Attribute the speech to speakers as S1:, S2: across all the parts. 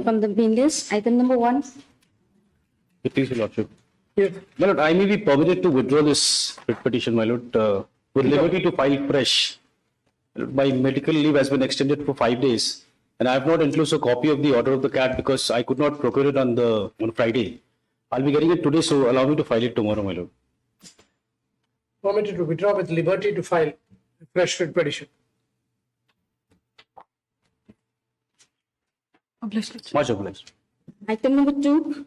S1: From the main list, item number 1.
S2: Please, Your Lordship.
S3: Yes.
S2: My Lord, I may be permitted to withdraw this writ petition, my Lord, with liberty to file fresh. My medical leave has been extended for 5 days, and I have not enclosed a copy of the order of the CAT because I could not procure it on Friday. I'll be getting it today, so allow me to file it tomorrow, my Lord.
S3: Permitted to withdraw with liberty to file a fresh writ petition.
S2: Much obliged.
S1: Item number 2.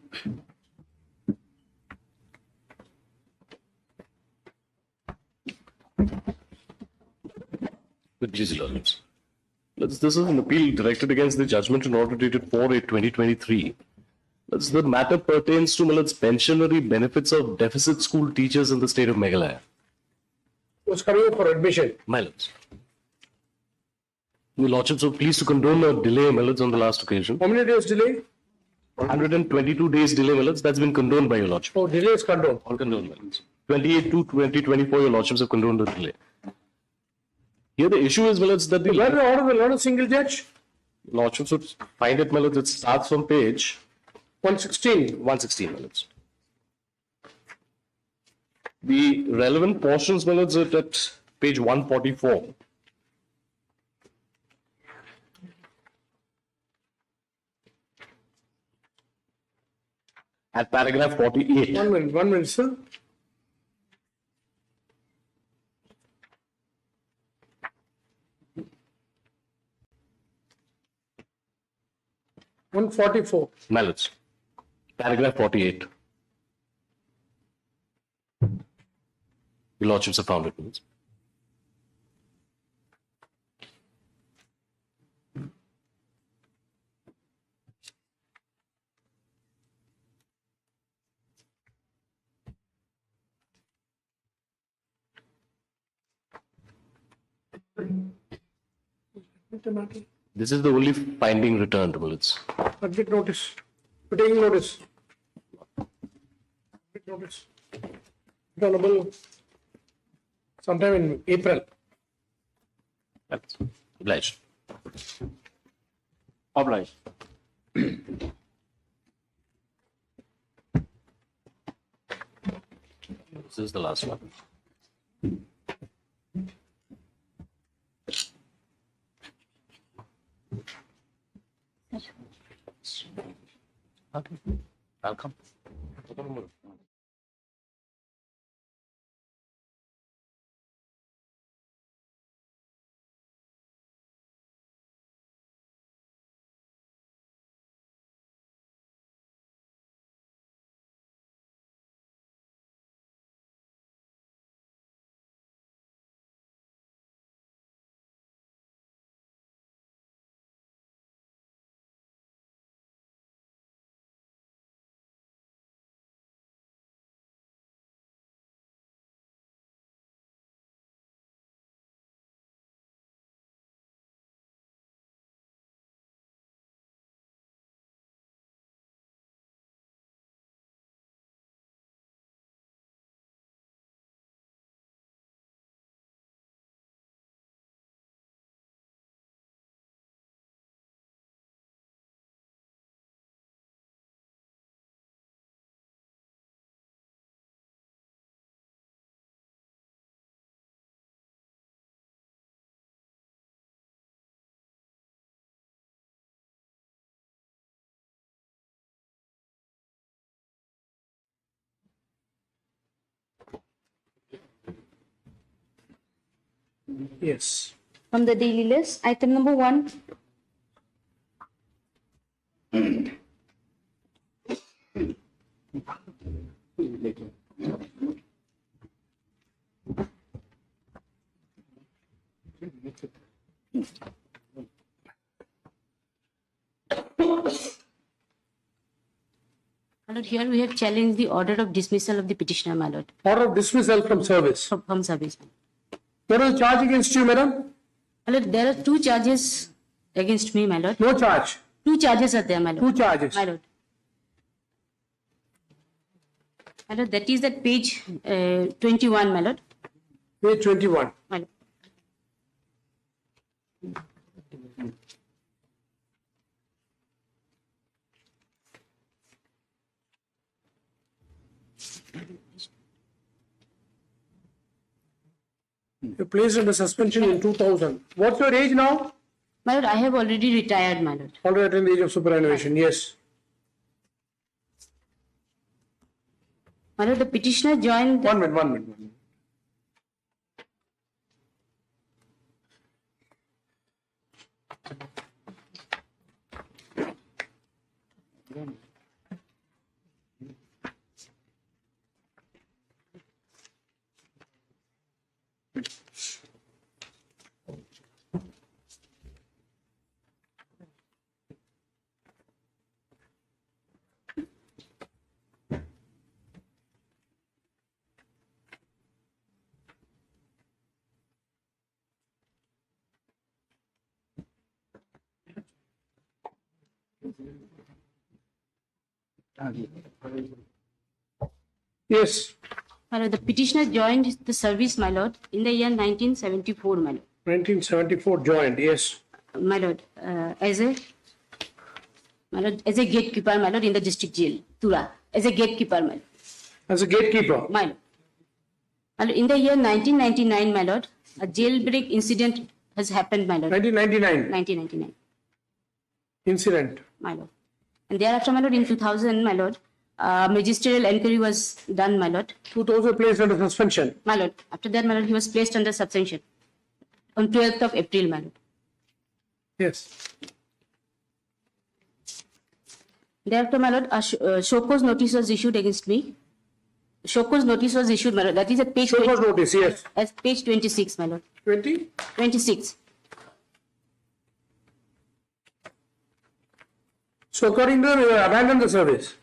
S4: With GC Lords. This is an appeal directed against the judgment in order dated 4/8/2023. The matter pertains to pensionary benefits of deficit school teachers in the state of Meghalaya.
S3: Was coming up for admission.
S4: My lords. Your Lordship, so pleased to condone a delay, my lords, on the last occasion.
S3: How many days delay?
S4: 122 days delay, my lords. That's been condoned by your Lordship.
S3: Oh, delay is condoned.
S4: All condoned, my lords. 28/2/2024, your Lordships have condoned the delay. Here the issue is, my lords, that the
S3: Where the order will not a single judge?
S4: Lordships would find it, my lords. It starts from page
S3: 116.
S4: 116, my lords. The relevant portions, my lords, are at page 144. At paragraph 48.
S3: 1 minute, sir. $144.
S4: My lords. Paragraph 48. Your Lordships have found it, my lords. This is the only finding returned, my lords.
S3: Subject notice. We're taking notice. Subject notice. Returnable sometime in April.
S4: Obliged.
S2: Obliged.
S4: This is the last one. Okay. Welcome.
S3: Yes.
S1: From the daily list, item number 1. My lord, here we have challenged the order of dismissal of the petitioner, my lord,
S3: Order of dismissal from service.
S1: from service.
S3: There is a charge against you, madam?
S1: My lord, there are 2 charges against me, my lord.
S3: No charge.
S1: 2 charges are there, my lord.
S3: 2 charges.
S1: My lord. My lord, that is at page 21, my lord.
S3: Page 21.
S1: My lord.
S3: You placed under suspension in 2000. What's your age now?
S1: My lord, I have already retired, my lord.
S3: Already in the age of superannuation, yes.
S1: My lord, the petitioner joined.
S3: 1 minute, 1 minute. 1 minute. Yes,
S1: My lord, the petitioner joined the service, my lord, in the year 1974, my lord.
S3: 1974 joined, yes.
S1: My lord, as a gatekeeper, my lord, in the district jail, Tura, as a gatekeeper, my lord.
S3: As a gatekeeper.
S1: My lord. My lord, in the year 1999, my lord, a jailbreak incident has happened, my lord.
S3: 1999
S1: 1999,
S3: incident.
S1: my lord. And thereafter, my lord, in 2000, my lord, magisterial inquiry was done, my lord.
S3: 2000 placed under suspension.
S1: My lord, after that, my lord, he was placed under suspension on 12th of April, my lord.
S3: Yes.
S1: Thereafter, my lord, a show cause notice was issued against me. Show cause notice was issued, my lord. That is at page
S3: Show cause notice, yes.
S1: as page 26, my lord.
S3: 20?
S1: 26.
S3: So according to them, you abandoned the service.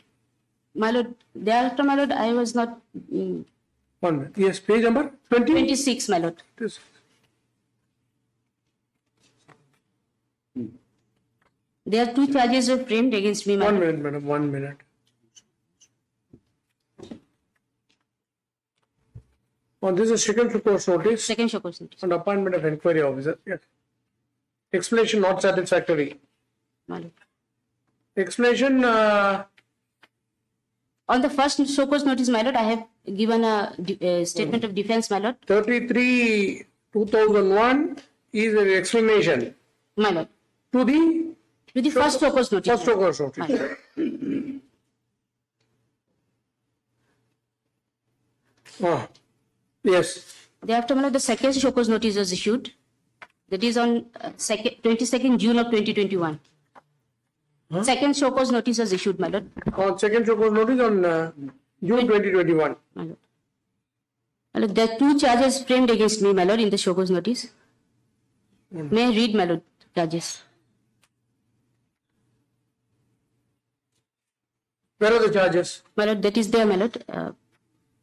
S1: My lord, thereafter, my lord, I was not
S3: 1 minute. Yes, page number 20?
S1: 26, my lord.
S3: Yes.
S1: There are two charges were framed against me, my
S3: 1
S1: lord.
S3: minute, madam, 1 minute. Oh, this is second show cause notice
S1: Second show cause notice,
S3: and appointment of inquiry officer. Yes. Explanation not satisfactory.
S1: my lord.
S3: Explanation,
S1: On the first show cause notice, my lord, I have given a statement of defense, my lord.
S3: 33 2001 is an explanation
S1: My lord.
S3: to the
S1: To the first show cause notice.
S3: first show cause
S1: my
S3: notice.
S1: lord.
S3: Yes.
S1: Thereafter, my lord, the second show cause notice was issued. That is on 22nd June of 2021. Second show cause notice was issued, my lord.
S3: On second show cause notice on June 2021.
S1: My lord. My lord, there are two charges framed against me, my lord, in the show cause notice. May I read, my lord, charges?
S3: Where are the charges?
S1: My lord, that is there, my lord.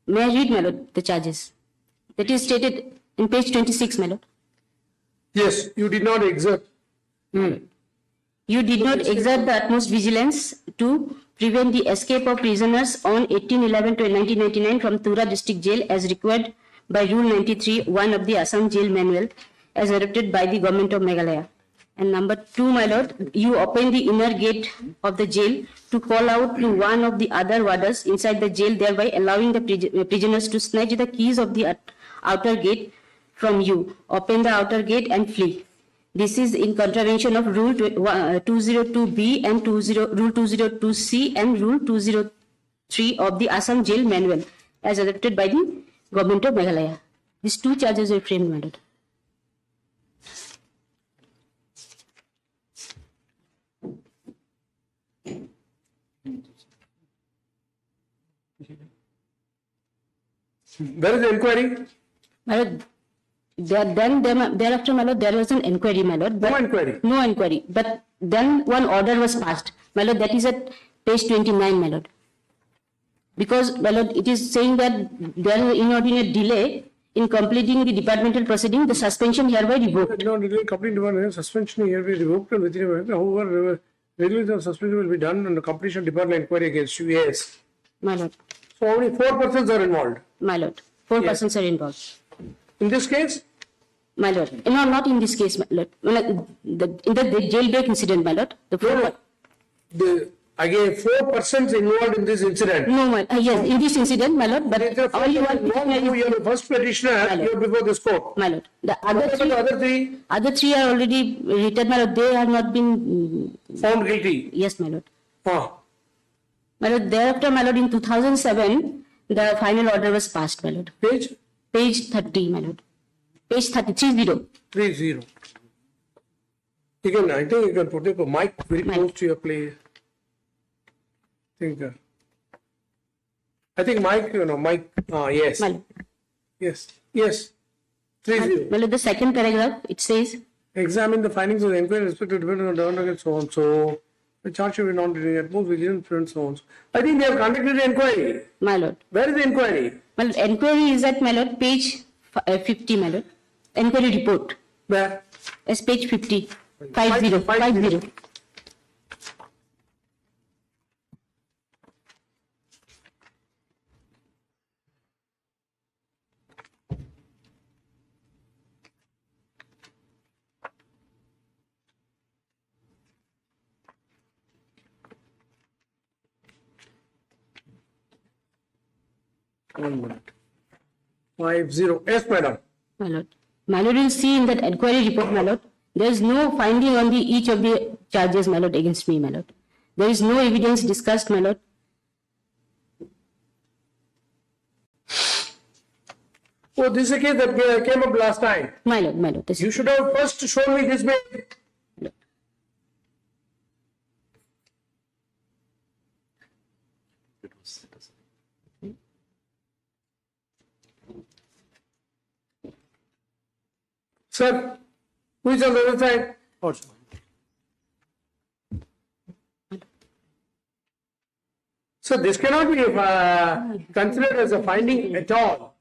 S1: May I read, my lord, the charges? That is stated in page 26, my lord.
S3: Yes, you did not exert.
S1: You did not exert the utmost vigilance to prevent the escape of prisoners on 18/11/1999 from Tura District Jail as required by Rule 93(1) of the Assam Jail Manual as adopted by the Government of Meghalaya. And number two, my lord, you opened the inner gate of the jail to call out to one of the other warders inside the jail, thereby allowing the prisoners to snatch the keys of the outer gate from you, open the outer gate and flee. This is in contravention of Rule 202B and Rule 202C and Rule 203 of the Assam Jail Manual as adopted by the Government of Meghalaya. These two charges were framed, my lord.
S3: Where is the inquiry?
S1: My lord, thereafter, my lord, there was an inquiry, my lord.
S3: No inquiry.
S1: No inquiry. But then one order was passed. My lord, that is at page 29, my lord. Because, my lord, it is saying that there is an inordinate delay in completing the departmental proceeding, the suspension hereby revoked.
S3: No, complete department suspension here will be revoked and within a minute. However, release of suspension will be done on the completion of department inquiry against you. Yes.
S1: My lord.
S3: So only 4 persons are involved.
S1: My lord. 4 persons are involved.
S3: In this case,
S1: My lord. No, not in this case, my lord. In the jailbreak incident, my lord. The four,
S3: the Again, 4 persons involved in this incident.
S1: No, yes, in this incident, my lord, but only one petitioner
S3: You are the first petitioner here before this court.
S1: my lord. The
S3: What about the other three
S1: other three are already written, my lord. They have not been,
S3: found guilty?
S1: yes, my lord.
S3: Ah.
S1: My lord, thereafter, my lord, in 2007, the final order was passed, my lord.
S3: Page
S1: Page 30, my lord. Page 30, 30.
S3: 30. I think you can put the mic very close to your place. I think mic, mic. Yes.
S1: My lord.
S3: Yes. 30.
S1: My lord, the second paragraph, it says,
S3: Examine the findings of the inquiry respected to dependent on the so on. So the charge should be not doing at most vigilance and so on. I think they have conducted the inquiry.
S1: my lord.
S3: Where is the inquiry?
S1: My lord, enquiry is at, my lord, page 50, my lord. Enquiry report.
S3: Where?
S1: As page 50. 50. 50.
S3: One minute. 50. Yes, madam.
S1: My lord. My lord, you see in that enquiry report, my lord, there is no finding on each of the charges, my lord, against me, my lord. There is no evidence discussed, my lord.
S3: Oh, this is a case that came up last time.
S1: My lord, this
S3: You should have first shown me this bit. Sir, who is on the other side? So this cannot be considered as a finding at all.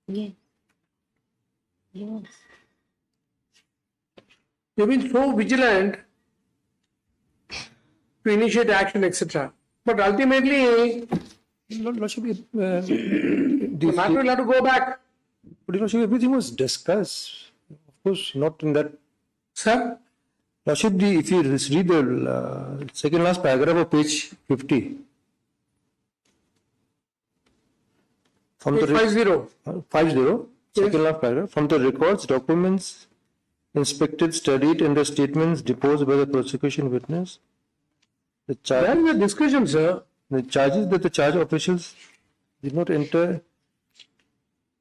S1: Yes. Yes.
S3: You've been so vigilant to initiate action, etc. But ultimately,
S5: Lordship,
S3: the matter will have to go back.
S5: but Lordship, everything was discussed. Of course, not in that.
S3: Sir,
S5: Lordship, if you read the second last paragraph of page 50. From
S3: page 50.
S5: 50, second last paragraph. From the records, documents inspected, studied, and the statements deposed by the prosecution witness, the
S3: Where is the discussion, sir?
S5: the charges that the charge officials did not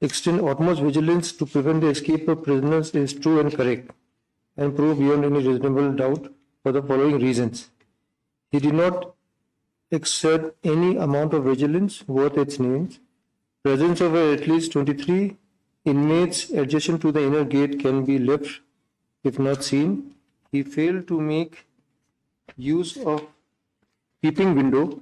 S5: extend utmost vigilance to prevent the escape of prisoners is true and correct, and prove beyond any reasonable doubt for the following reasons. He did not exert any amount of vigilance worth its names. Presence of at least 23 inmates adjacent to the inner gate can be left if not seen. He failed to make use of peeping window.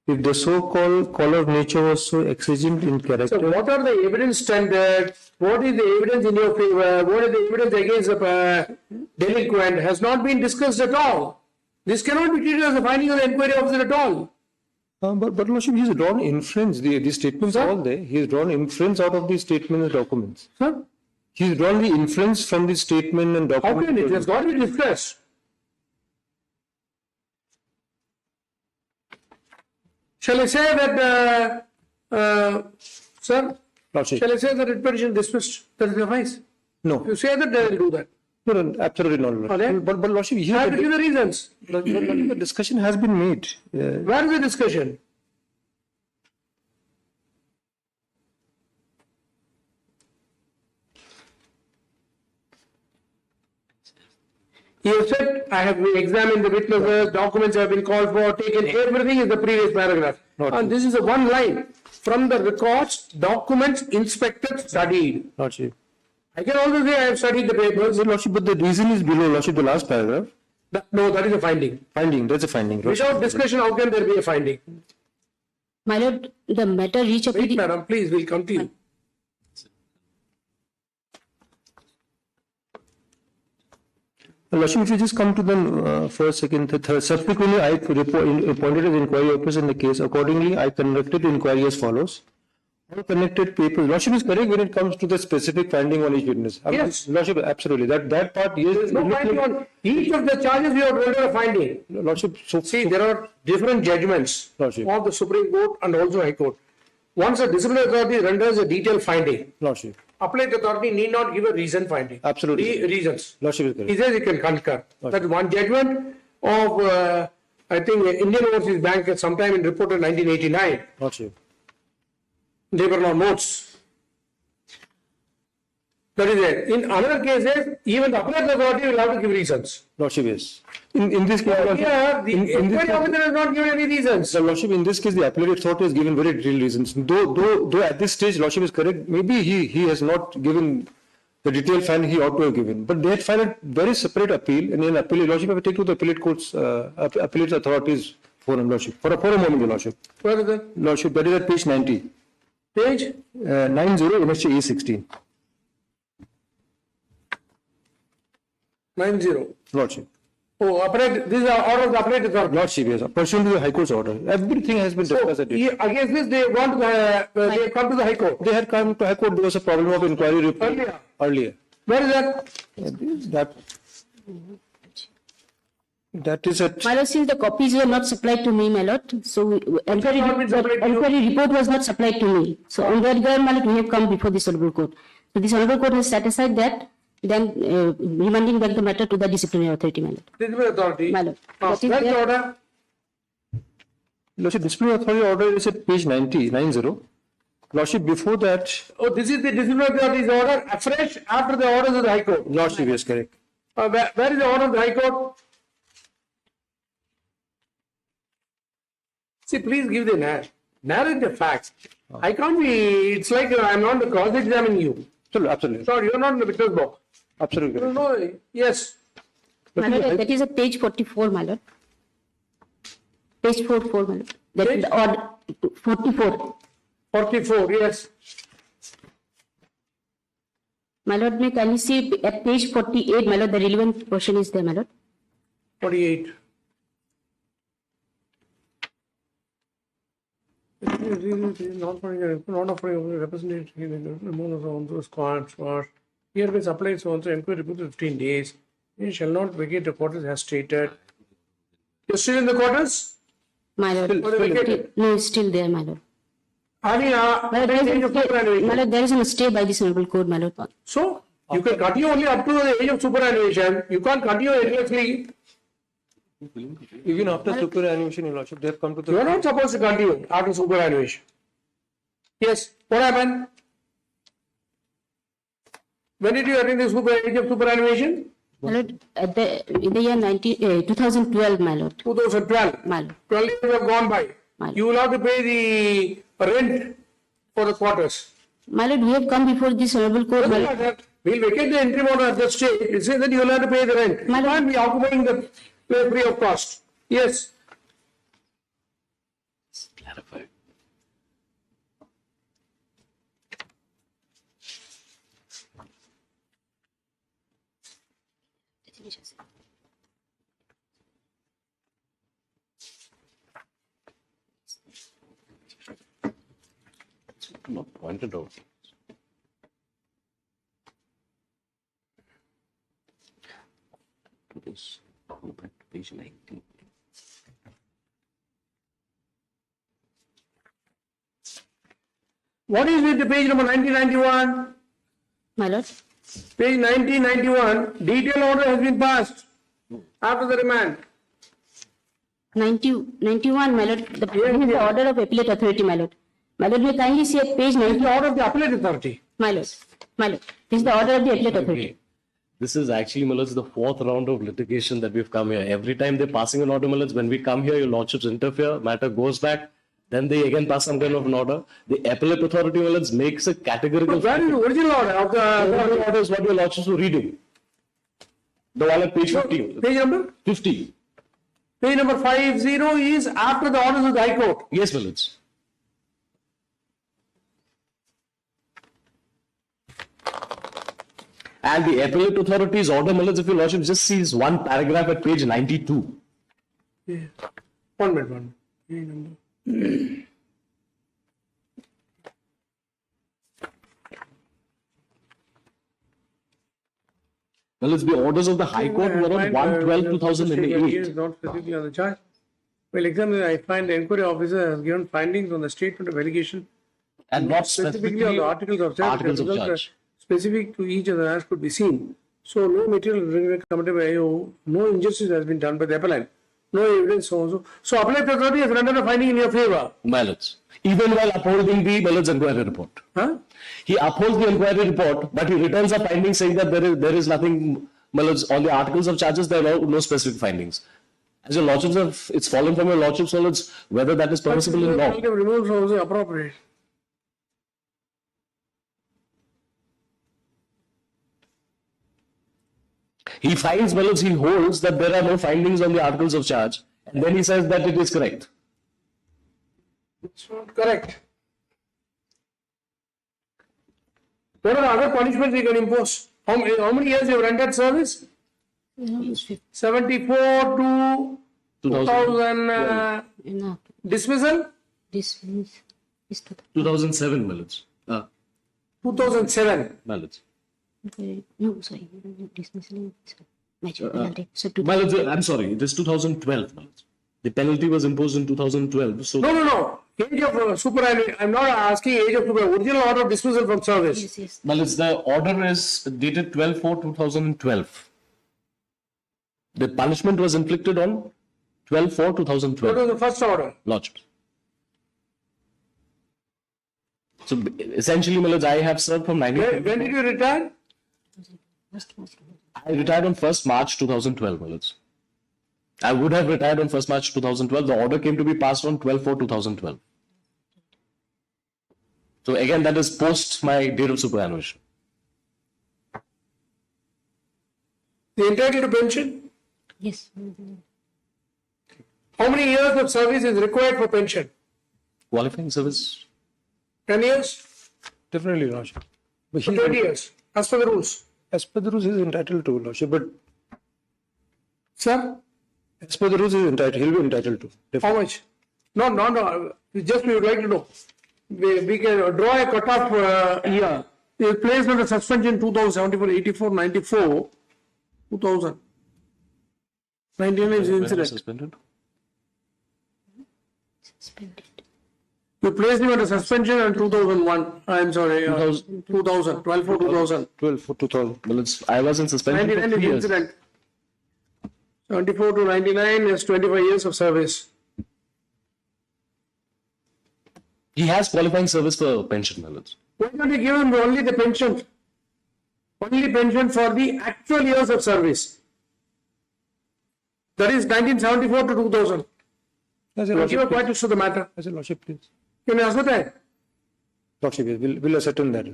S5: If the so-called call of nature was so exigent in character,
S3: So what are the evidence standards? What is the evidence in your favor? What is the evidence against the delinquent has not been discussed at all. This cannot be treated as a finding of the inquiry officer at all.
S5: but Lordship, he's drawn inference. These statements are all there. He's drawn inference out of these statements and documents.
S3: Sir,
S5: He's drawn the inference from the statement and
S3: how
S5: document.
S3: can it? It has got to be discussed. Shall I say that, sir?
S5: Lordship.
S3: Shall I say that petition dismissed? That is the advice.
S5: No,
S3: You say that, they will do that.
S5: no, absolutely not.
S3: Are they?
S5: But Lordship,
S3: I
S5: here
S3: have to give the reasons.
S5: the discussion has been made.
S3: Where is the discussion? He has said, I have examined the witnesses, documents have been called for, taken everything in the previous paragraph.
S5: Not
S3: And this is a one line. From the records, documents inspected, studied.
S5: Lordship.
S3: I can also say I have studied the papers.
S5: Lordship, but the reason is below, Lordship, the last paragraph.
S3: No, that is a finding.
S5: Finding, that's a finding. Lordship.
S3: Without discussion, how can there be a finding?
S1: My lord, the matter reached up to
S3: Wait,
S1: the...
S3: madam, please, we'll come to you.
S5: Lordship, if you just come to the first, second, third. Subsequently, I appointed as inquiry officer in the case. Accordingly, I conducted the inquiry as follows. Unconnected papers. Lordship is correct when it comes to the specific finding on each witness.
S3: Yes.
S5: Lordship, absolutely. That part, yes.
S3: There's no finding on each of the charges we have rendered a finding.
S5: Lordship,
S3: See, there are different judgments
S5: Lordship.
S3: of the Supreme Court and also High Court. Once a disciplinary authority renders a detailed finding,
S5: Lordship.
S3: appellate authority need not give a reason finding.
S5: Absolutely.
S3: Reasons.
S5: Lordship is correct.
S3: He says he can concur. That one judgment of, I think, Indian Overseas Bank sometime in reported 1989.
S5: Lordship.
S3: They were not notes. That is it. In other cases, even the appellate authority will have to give reasons.
S5: Lordship, yes. In this case, Lordship,
S3: Here, the
S5: in this
S3: inquiry
S5: case,
S3: officer has not given any reasons.
S5: the Lordship, in this case, the appellate authority has given very detailed reasons. Though at this stage, Lordship is correct, maybe he has not given the detailed finding he ought to have given. But they had filed a very separate appeal, and in appeal, Lordship, I will take to the appellate courts, appellate authorities forum, Lordship. For a moment, Lordship.
S3: Where is that?
S5: Lordship, that is at page 90.
S3: Page?
S5: 90, MSC E16.
S3: 90.
S5: Lordship.
S3: Oh, appellate, this is the order of the appellate authority.
S5: Lordship, yes. Pursuant to the High Court's order. Everything has been discussed at it.
S3: Against this, they want to they have come to the High Court.
S5: They had come to High Court, there was a problem of inquiry report earlier.
S3: Where is that?
S5: That is at,
S1: My lord, since the copies were not supplied to me, my lord, so enquiry
S3: not been supplied to you?
S1: report was not supplied to me. So on that ground, my lord, we have come before this honorable court. So this honorable court has set aside that, then remanding back the matter to the disciplinary authority, my lord.
S3: Disciplinary authority.
S1: My lord.
S3: Where's
S1: That is
S3: the
S1: there.
S3: order?
S5: Lordship, disciplinary authority order is at page 90. Lordship, before that,
S3: Oh, this is the disciplinary authority's order afresh after the orders of the High Court.
S5: Lordship, yes, correct.
S3: Where is the order of the High Court? See, please give the narrate the facts. I can't be, it's like I'm not cross-examining you.
S5: Absolutely.
S3: Sorry, you're not in the witness box.
S5: Absolutely.
S3: No, yes.
S1: My lord, that is at page 44, my lord. Page 44, my lord. That is the order, 44.
S3: 44, yes.
S1: My lord, may kindly see at page 48, my lord, the relevant portion is there, my lord.
S3: 48. Not offering representative on those cards for hereby supplies also inquiry report 15 days. You shall not vacate the quarters as stated. You're still in the quarters?
S1: My lord, no, it's still there, my lord.
S3: I mean,
S1: My lord, there is a stay by this honorable court, my lord.
S3: so you can continue only up to the age of superannuation. You can't continue endlessly.
S5: Even after superannuation, Your Lordship, they have come to the.
S3: You are not supposed to continue after superannuation. Yes, what happened? When did you attain the age of superannuation?
S1: My lord, in the year 2012, my lord.
S3: 2012.
S1: My lord.
S3: 12 years have gone by.
S1: My lord.
S3: You will have to pay the rent for the quarters.
S1: My lord, we have come before this honorable court, my lord.
S3: We'll vacate the entry order at that stage. It says that you will have to pay the rent.
S1: My
S3: You
S1: lord.
S3: can't be occupying the place free of cost. Yes.
S4: Clarified. Not pointed out. To this, go back to page 19.
S3: What is with the page number 1991?
S1: My lord.
S3: Page 1991, detailed order has been passed after the remand.
S1: 91, my lord. This is the order of appellate authority, my lord. My lord, may kindly see at page
S3: This is
S1: 90.
S3: the order of the appellate authority.
S1: My lord. My lord. This is the order of the appellate authority.
S4: This is actually, Mullahs, the fourth round of litigation that we've come here. Every time they're passing an order, Mullahs, when we come here, your lordships interfere, matter goes back, then they again pass some kind of an order. The appellate authority, Mullahs, makes a categorical.
S3: Where is the original order of
S4: The
S3: the
S4: order is what your lordships were reading. The one at page 50.
S3: page number?
S4: 50.
S3: Page number 50 is after the orders of the High Court.
S4: Yes, Mullahs. And the appellate authority's order, Mullahs, if your lordship just sees one paragraph at page 92.
S3: Yeah. 1 minute. Page number.
S4: Well, it's the orders of the High Court were on 1/12/2008.
S3: Is not specifically on the charge. Well, examiner, I find the inquiry officer has given findings on the statement of allegation
S4: And not
S3: specifically on the articles of charge.
S4: Articles of
S3: Results are
S4: charge.
S3: Specific to each of the acts could be seen. So no material committed by AO, no injustice has been done by the appellant, no evidence so on. So appellate authority has rendered a finding in your favor.
S4: Ballots. Even while upholding the Ballots inquiry report.
S3: Huh?
S4: He upholds the inquiry report, but he returns a finding saying that there is nothing, Ballots, on the articles of charges, there are no specific findings. As your lordships have, it's fallen from your lordships, Ballots, whether that is permissible in law.
S3: Removal is also appropriate.
S4: He finds, Ballots, he holds that there are no findings on the articles of charge, and then he says that it is correct.
S3: It's not correct. What are other punishments we can impose? How many years you have rendered service? 74 to 2000
S1: No,
S3: dismissal?
S1: this is
S4: 2007, Ballots.
S3: 2007.
S4: Ballots.
S1: no, sorry, dismissal. Magic penalty. So to
S4: Ballots, I'm sorry, it is 2012, Ballots. The penalty was imposed in 2012, so
S3: No. Age of superannuation. I'm not asking age of superannuation. Original order of dismissal from service.
S1: yes.
S4: Ballots, the order is dated 12/4/2012. The punishment was inflicted on
S3: What
S4: 12/4/2012.
S3: was the first order?
S4: Lodged. So essentially, Ballots, I have served from
S3: When
S4: 19.
S3: did you retire?
S4: I retired on 1st March 2012, Ballots. I would have retired on 1st March 2012. The order came to be passed on 12/4/2012. So again, that is post my date of superannuation.
S3: The entitled to pension?
S1: Yes.
S3: How many years of service is required for pension?
S4: Qualifying service.
S3: 10 years?
S5: Definitely, Lordship. But
S3: For 20 years, as per the rules.
S5: as per the rules, he is entitled to, Lordship, but
S3: Sir,
S5: as per the rules, he'll be entitled to.
S3: how much? No. Just we would like to know. We can draw a cutoff year. He was placed under suspension 2074, 84, 94, 2000. 99 is incident.
S4: Suspended.
S1: Suspended.
S3: We placed him under suspension in 2001. I'm sorry, 2000, 12/4/2000.
S5: 12/4/2000.
S4: Well, I was in suspension
S3: 99
S4: for
S3: is
S4: 3 years.
S3: incident. 74 to 99 is 25 years of service.
S4: He has qualifying service for pension, Ballots.
S3: Why don't you give him only the pension? Only pension for the actual years of service. That is 1974 to 2000.
S5: As a
S3: Give a
S5: Lordship,
S3: point to the matter.
S5: as a Lordship, please.
S3: Can you answer that?
S5: Lordship, yes, we'll ascertain that.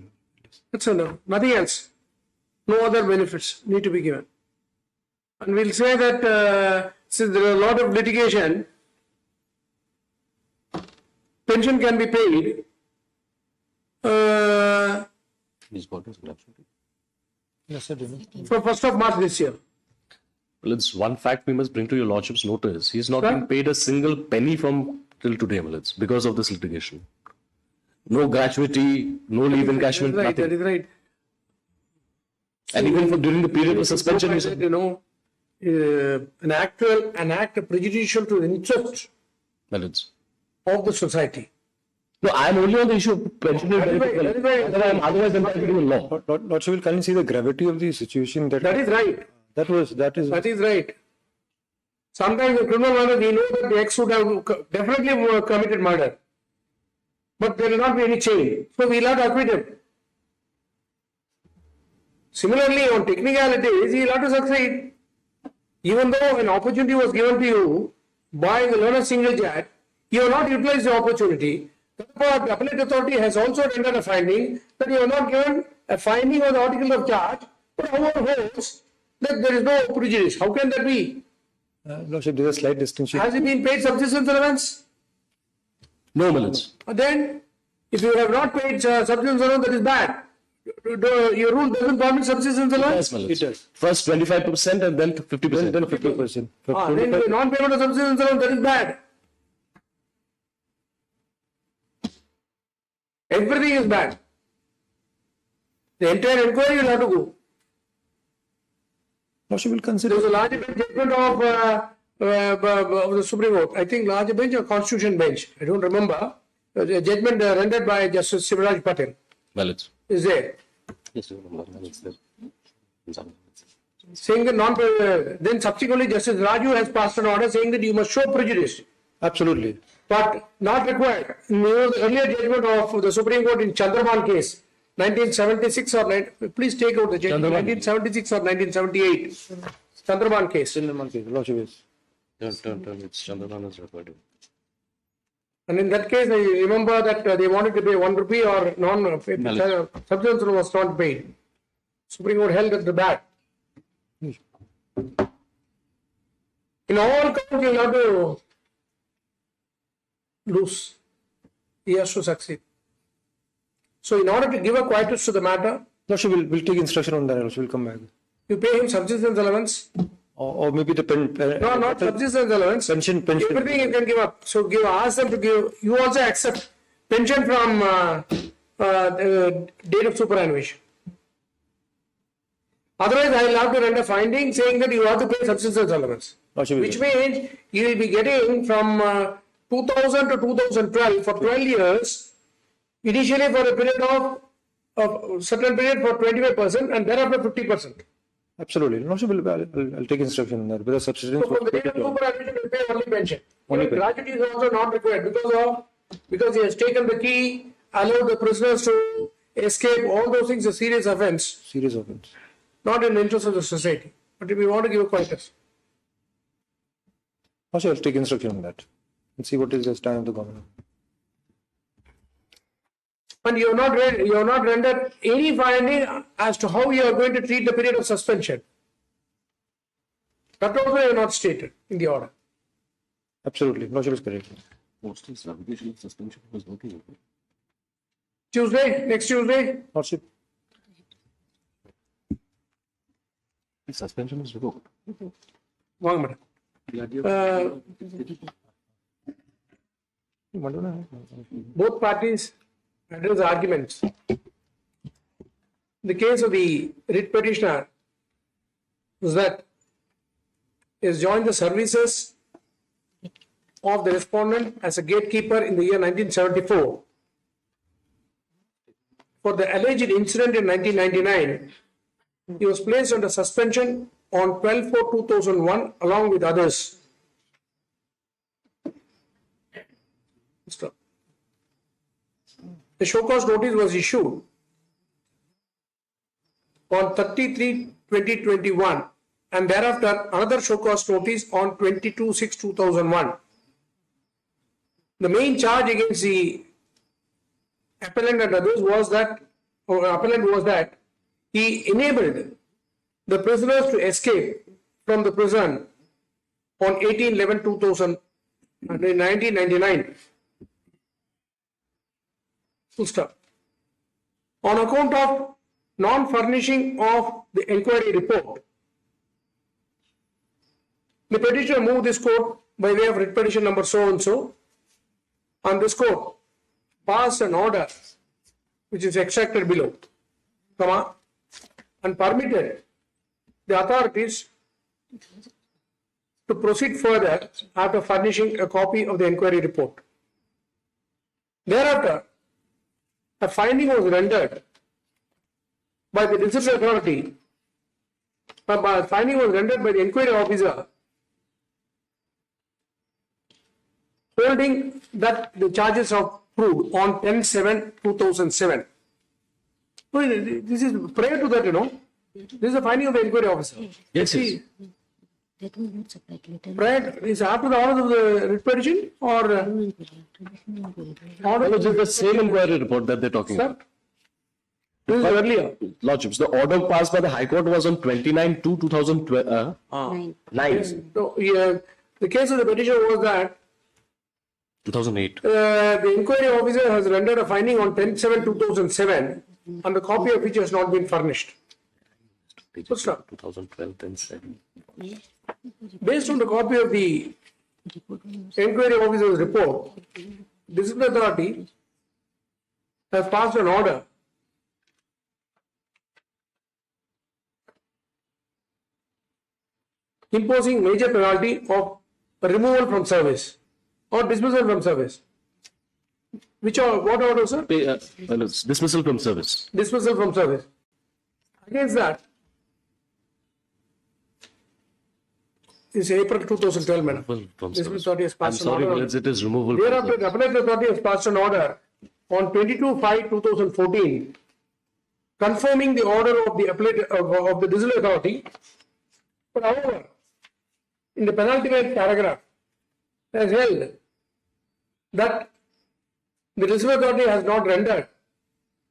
S3: That's enough. Nothing else. No other benefits need to be given. And we'll say that since there are a lot of litigation, pension can be paid.
S5: Yes, sir.
S3: From 1st of March this year.
S4: Well, it's one fact we must bring to your lordship's notice. He's not
S3: Sir?
S4: been paid a single penny from till today, Ballots, because of this litigation. No gratuity, no leave encashment,
S3: Right, that
S4: nothing.
S3: is right.
S4: And even for during the period of suspension,
S3: I
S4: he
S3: said,
S4: said,
S3: you know, an act prejudicial to the interest
S4: Ballots.
S3: of the society.
S4: No, I'm only on the issue of pensionary
S3: That is
S4: benefit.
S3: right.
S4: Whether I'm otherwise entitled to the law.
S5: Lordship will kindly see the gravity of the situation that
S3: That is right.
S5: that is
S3: That is right. Sometimes in criminal matter, we know that the ex would have definitely committed murder. But there will not be any chain. So we'll have to acquit him. Similarly, on technicalities, he'll have to succeed. Even though an opportunity was given to you by the learned single judge, you have not utilized the opportunity. Therefore, the appellate authority has also rendered a finding that you have not given a finding on the article of charge, but however holds that there is no prejudice. How can that be?
S5: Lordship, there's a slight distinction.
S3: Has he been paid subsistence allowance?
S4: No, Ballots.
S3: Then, if you have not paid subsistence allowance, that is bad. Your rule doesn't permit subsistence allowance?
S4: Yes, Ballots.
S5: It does.
S4: First 25% and then 50%.
S5: Then 50%.
S3: Then non-payment of subsistence allowance, that is bad. Everything is bad. The entire inquiry will have to go.
S5: Lordship will consider.
S3: There was a larger bench judgment of the Supreme Court. I think larger bench or Constitution bench. I don't remember. A judgment rendered by Justice Sivaraj Patel
S4: Valid.
S3: is there.
S4: Yes, it's there.
S3: Saying that then subsequently Justice Raju has passed an order saying that you must show prejudice,
S5: Absolutely.
S3: but not required. In the earlier judgment of the Supreme Court in Chandraman case, 1976 or please take out the judgment, 1976 or 1978, Chandraman case.
S5: Lordship is.
S4: Turn. It's Chandraman is referred to.
S3: And in that case, I remember that they wanted to pay 1 rupee or substance was not paid. Supreme Court held at the back. In all counts, you have to lose. He has to succeed. So, in order to give a quietus to the matter,
S5: Lordship will take instruction on that. Lordship will come back.
S3: you pay him subsistence allowance.
S5: Or maybe the
S3: No, not subsistence allowance.
S5: pension.
S3: Everything you can give up. So, ask them to give. You also accept pension from date of superannuation. Otherwise, I will have to render finding saying that you have to pay subsistence allowance. Which means you will be getting from 2000 to 2012 for 12 years, initially for a period of certain period for 25% and thereafter 50%.
S5: Absolutely. Lordship I'll take instruction on that. Whether subsistence.
S3: So, for the date of superannuation, you pay only pension.
S5: Only pension.
S3: Gratuity is also not required because he has taken the key, allowed the prisoners to escape. All those things are serious offence.
S5: Serious offense.
S3: Not in the interest of the society. But if we want to give a quietus.
S5: Also, I'll take instruction on that and see what is the stand of the government.
S3: And you have not rendered any finding as to how you are going to treat the period of suspension. That also you have not stated in the order.
S5: Absolutely. Lordship is correct.
S4: Postal revocation of suspension was working.
S3: Tuesday, next Tuesday,
S5: Lordship.
S4: The suspension was revoked.
S3: one minute. Both parties address arguments. The case of the writ petitioner was that he has joined the services of the respondent as a gatekeeper in the year 1974. For the alleged incident in 1999, he was placed under suspension on 12/4/2001 along with others. Stop. The show cause notice was issued on 30/3/2021 and thereafter another show cause notice on 22/6/2001. The main charge against the appellant and others was that he enabled the prisoners to escape from the prison on 18/11/1999. Full stop. On account of non-furnishing of the inquiry report, the petitioner moved this court by way of writ petition number so and so, and this court passed an order which is extracted below, and permitted the authorities to proceed further after furnishing a copy of the inquiry report. Thereafter, a finding was rendered by the disciplinary authority, finding was rendered by the inquiry officer holding that the charges are proved on 10/7/2007. So this is prior to that, this is the finding of the inquiry officer.
S4: Yes, yes.
S1: That will not supply later.
S3: Prior, is after the order of the writ petition or order?
S4: It's the same inquiry report that they're talking
S3: Sir,
S4: about.
S3: this is earlier.
S4: Lordships, the order passed by the High Court was on 29/2/2009.
S3: So, the case of the petition was that
S4: 2008.
S3: the inquiry officer has rendered a finding on 10/7/2007 and the copy of which has not been furnished. Full stop.
S4: 2012 then 7.
S3: Based on the copy of the inquiry officer's report, disciplinary authority has passed an order imposing major penalty of removal from service or dismissal from service. What order, sir?
S4: Dismissal from service.
S3: Dismissal from service. Against that, is April 2012, madam.
S4: From
S3: Dismissal
S4: service.
S3: authority has
S4: I'm
S3: passed an
S4: sorry,
S3: order.
S4: it is removal. from
S3: Thereafter,
S4: service.
S3: the appellate authority has passed an order on 22/5/2014 confirming the order of the appellate of the dismissal authority. But however, in the penultimate paragraph, has held that the dismissal authority has not rendered,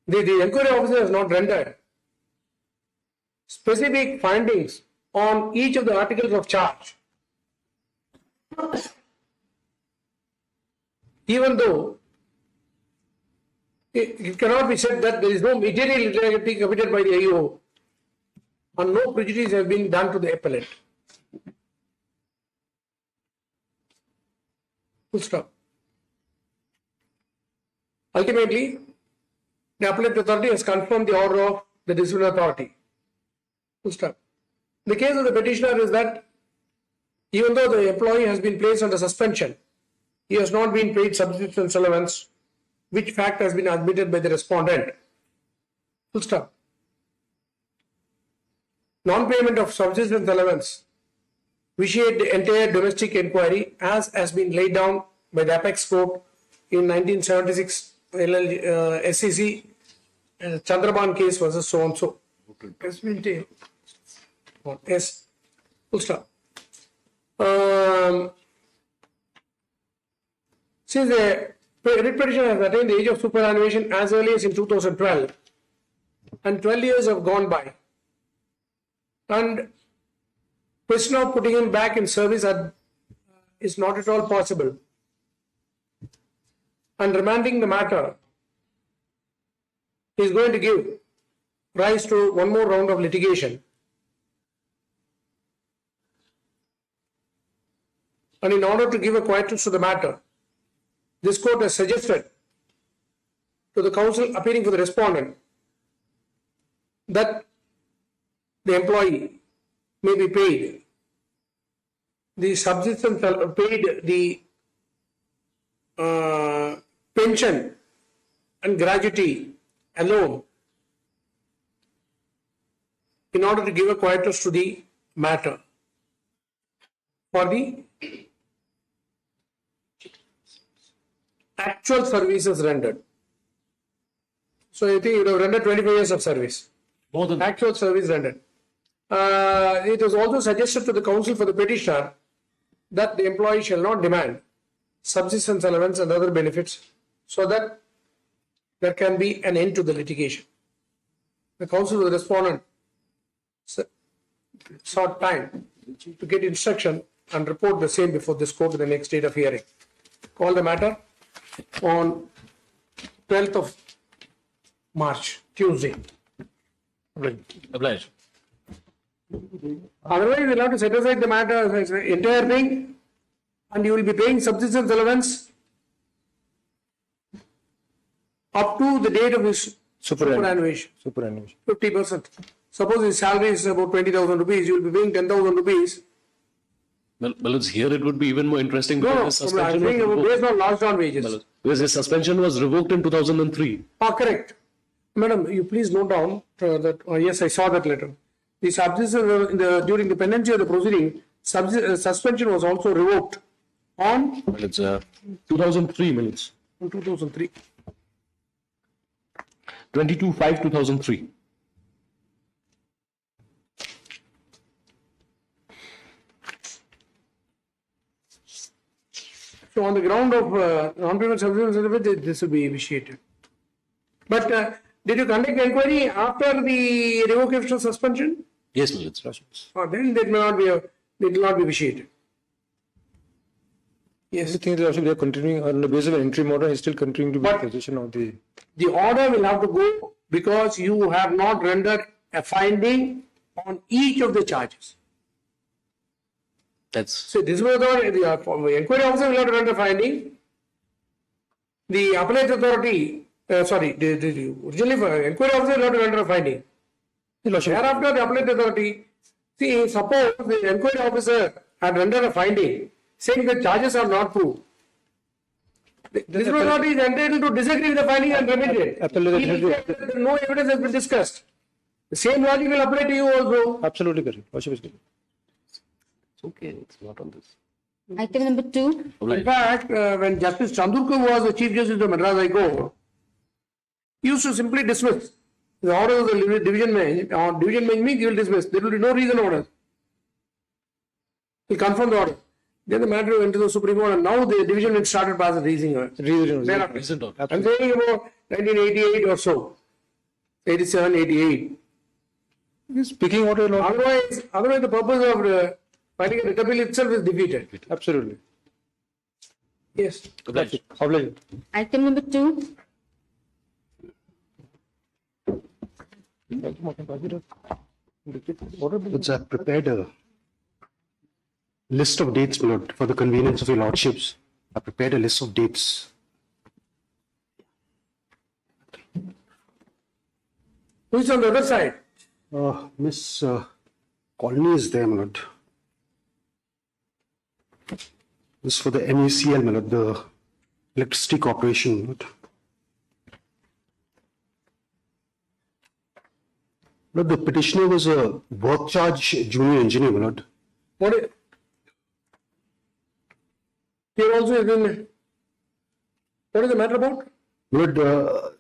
S3: the inquiry officer has not rendered specific findings on each of the articles of charge. Even though it cannot be said that there is no material irregularity committed by the AO and no prejudice has been done to the appellate. Full stop. Ultimately, the appellate authority has confirmed the order of the disciplinary authority. Full stop. The case of the petitioner is that even though the employee has been placed under suspension, he has not been paid subsistence allowance, which fact has been admitted by the respondent. Full stop. Non-payment of subsistence allowance vitiate the entire domestic inquiry as has been laid down by the Apex Court in 1976 SCC Chandraban case versus so and so. Yes. Full stop. Since the writ petition has attained the age of superannuation as early as in 2012, and 12 years have gone by, and question of putting him back in service is not at all possible, and remanding the matter is going to give rise to one more round of litigation. And in order to give a quietness to the matter, this court has suggested to the counsel appearing for the respondent that the employee may be paid the subsistence, paid the pension and gratuity alone in order to give a quietness to the matter for the actual services rendered. So I think you would have rendered 25 years of service.
S2: More than
S3: Actual service rendered. It was also suggested to the counsel for the petitioner that the employee shall not demand subsistence allowance and other benefits so that there can be an end to the litigation. The counsel for the respondent sought time to get instruction and report the same before this court in the next date of hearing. Call the matter on 12th of March, Tuesday.
S2: obliged.
S3: Otherwise, we will have to set aside the matter, entire thing, and you will be paying subsistence allowance up to the date of his superannuation.
S5: Superannuation.
S3: 50%. Suppose his salary is about 20,000 rupees, you will be paying 10,000 rupees.
S4: Well, it's here it would be even more interesting
S3: No,
S4: because his
S3: I
S4: suspension was
S3: think
S4: revoked.
S3: based on last down wages.
S4: Because his suspension was revoked in 2003.
S3: Correct. Madam, you please note down that, yes, I saw that letter. The subsistence, during the pendency of the proceeding, suspension was also revoked on
S4: Well, it's 2003 minutes.
S3: 2003.
S4: 22/5/2003.
S3: So on the ground of non-payment subsistence allowance, this will be initiated. But did you conduct inquiry after the revocation of suspension?
S4: Yes, minutes.
S3: Then that may not be it will not be initiated. Yes.
S5: I think that also they are continuing on the basis of an interim order, is still continuing to be in
S3: But-
S5: possession of the.
S3: The order will have to go because you have not rendered a finding on each of the charges.
S4: That's
S3: So this was the inquiry officer will have to render finding. The appellate authority, the originally inquiry officer will have to render a finding.
S5: Your Lordship,
S3: Thereafter, the appellate authority, See, suppose the enquiry officer had rendered a finding saying that charges are not proved. The dismissal authority is entitled to disagree with the finding and remit it.
S5: Absolutely.
S3: Even if no evidence has been discussed. The same logic will apply to you also.
S5: Absolutely correct. Worship is correct.
S4: It's okay, it's not on this.
S1: Item number 2.
S3: In fact, when Justice Chandurkar was the Chief Justice of Madras High Court, he used to simply dismiss. The order of the division bench, or division bench means he will dismiss. There will be no reason order. He will confirm the order. Then the matter went to the Supreme Court, and now the division bench started passing reasoning order.
S5: Reason order.
S3: I'm saying about 1988 or so. 87, 88.
S5: Speaking order law.
S3: Otherwise the purpose of filing a writ appeal itself is defeated.
S5: Absolutely.
S3: Yes.
S5: Obliged.
S1: Item number 2.
S2: I've prepared a list of dates, my lord, for the convenience of your lordships. I prepared a list of dates.
S3: Who is on the other side?
S2: Miss Colony is there, my lord. This is for the MECL, my lord, the Electricity Corporation, my lord. Lord, the petitioner was a work charge junior engineer, my lord.
S3: What is? Here also has been. What is the matter about?
S2: My lord,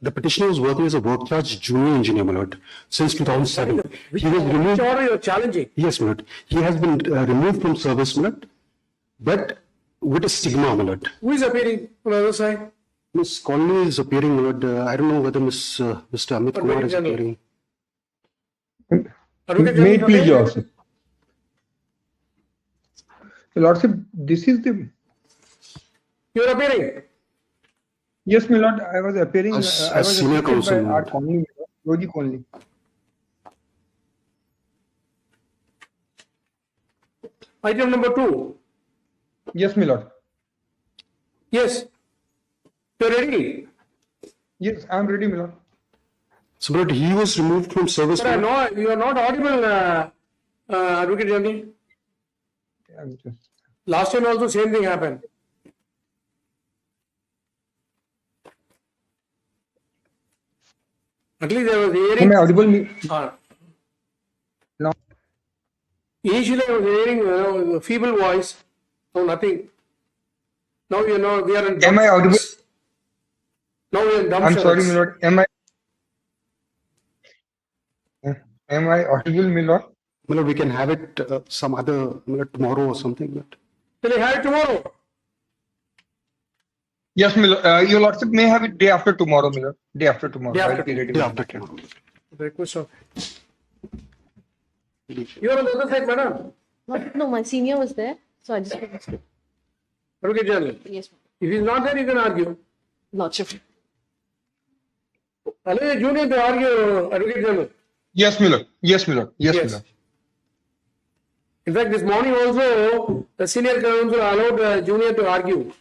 S2: the petitioner was working as a work charge junior engineer, my lord, since 2007. He was
S3: Which
S2: removed.
S3: order you are challenging?
S2: Yes, my lord. He has been removed from service, my lord, but with a stigma, my lord.
S3: Who is appearing on the other side?
S2: Miss Colony is appearing, my lord. I don't know whether Mr. Amit Kumar is
S3: General.
S2: appearing.
S3: Advocate
S6: May it
S3: General
S6: please,
S3: appearing?
S6: Your Lordship. Your Lordship, this is the.
S3: You are appearing.
S6: Yes, my Lord, I was appearing.
S2: As
S6: I was
S2: senior
S6: assisted
S2: counsel,
S6: by
S2: my
S6: our
S2: lord.
S6: Conley, Yogi Conley.
S3: Item number 2.
S6: Yes, my Lord.
S3: Yes. You are ready?
S6: Yes, I am ready, my Lord.
S2: So, my lord, he was removed from service.
S3: But
S2: my lord.
S3: you are not audible, Advocate General.
S6: I'm just-
S3: Last time also same thing happened. At least there was
S6: Am
S3: hearing.
S6: I audible? No.
S3: Initially I was hearing a feeble voice. No, nothing. Now you know we are in.
S6: Am I audible?
S3: Now we are in dumb
S6: I'm sorry,
S3: silence.
S6: my Lord. Am I audible, my Lord?
S2: My lord, we can have it some other, my lord, tomorrow or something. But
S3: Will I have it tomorrow?
S6: Yes, my Lord. Your Lordship may have it day after tomorrow, my Lord. Day after tomorrow.
S3: Day
S6: I'll
S3: after
S6: be ready,
S2: day
S6: my
S2: after
S6: Lord.
S2: tomorrow.
S3: The request of. You are on the other side, madam.
S7: No, my senior was there, so I just went to
S3: Advocate General.
S7: yes,
S3: If he is not there, you can argue.
S7: Lordship.
S3: Allow a junior to argue, Advocate General.
S6: Yes, my Lord. Yes, my Lord. Yes, my
S3: Yes.
S6: Lord.
S3: In fact, this morning also, the senior counsel allowed the junior to argue.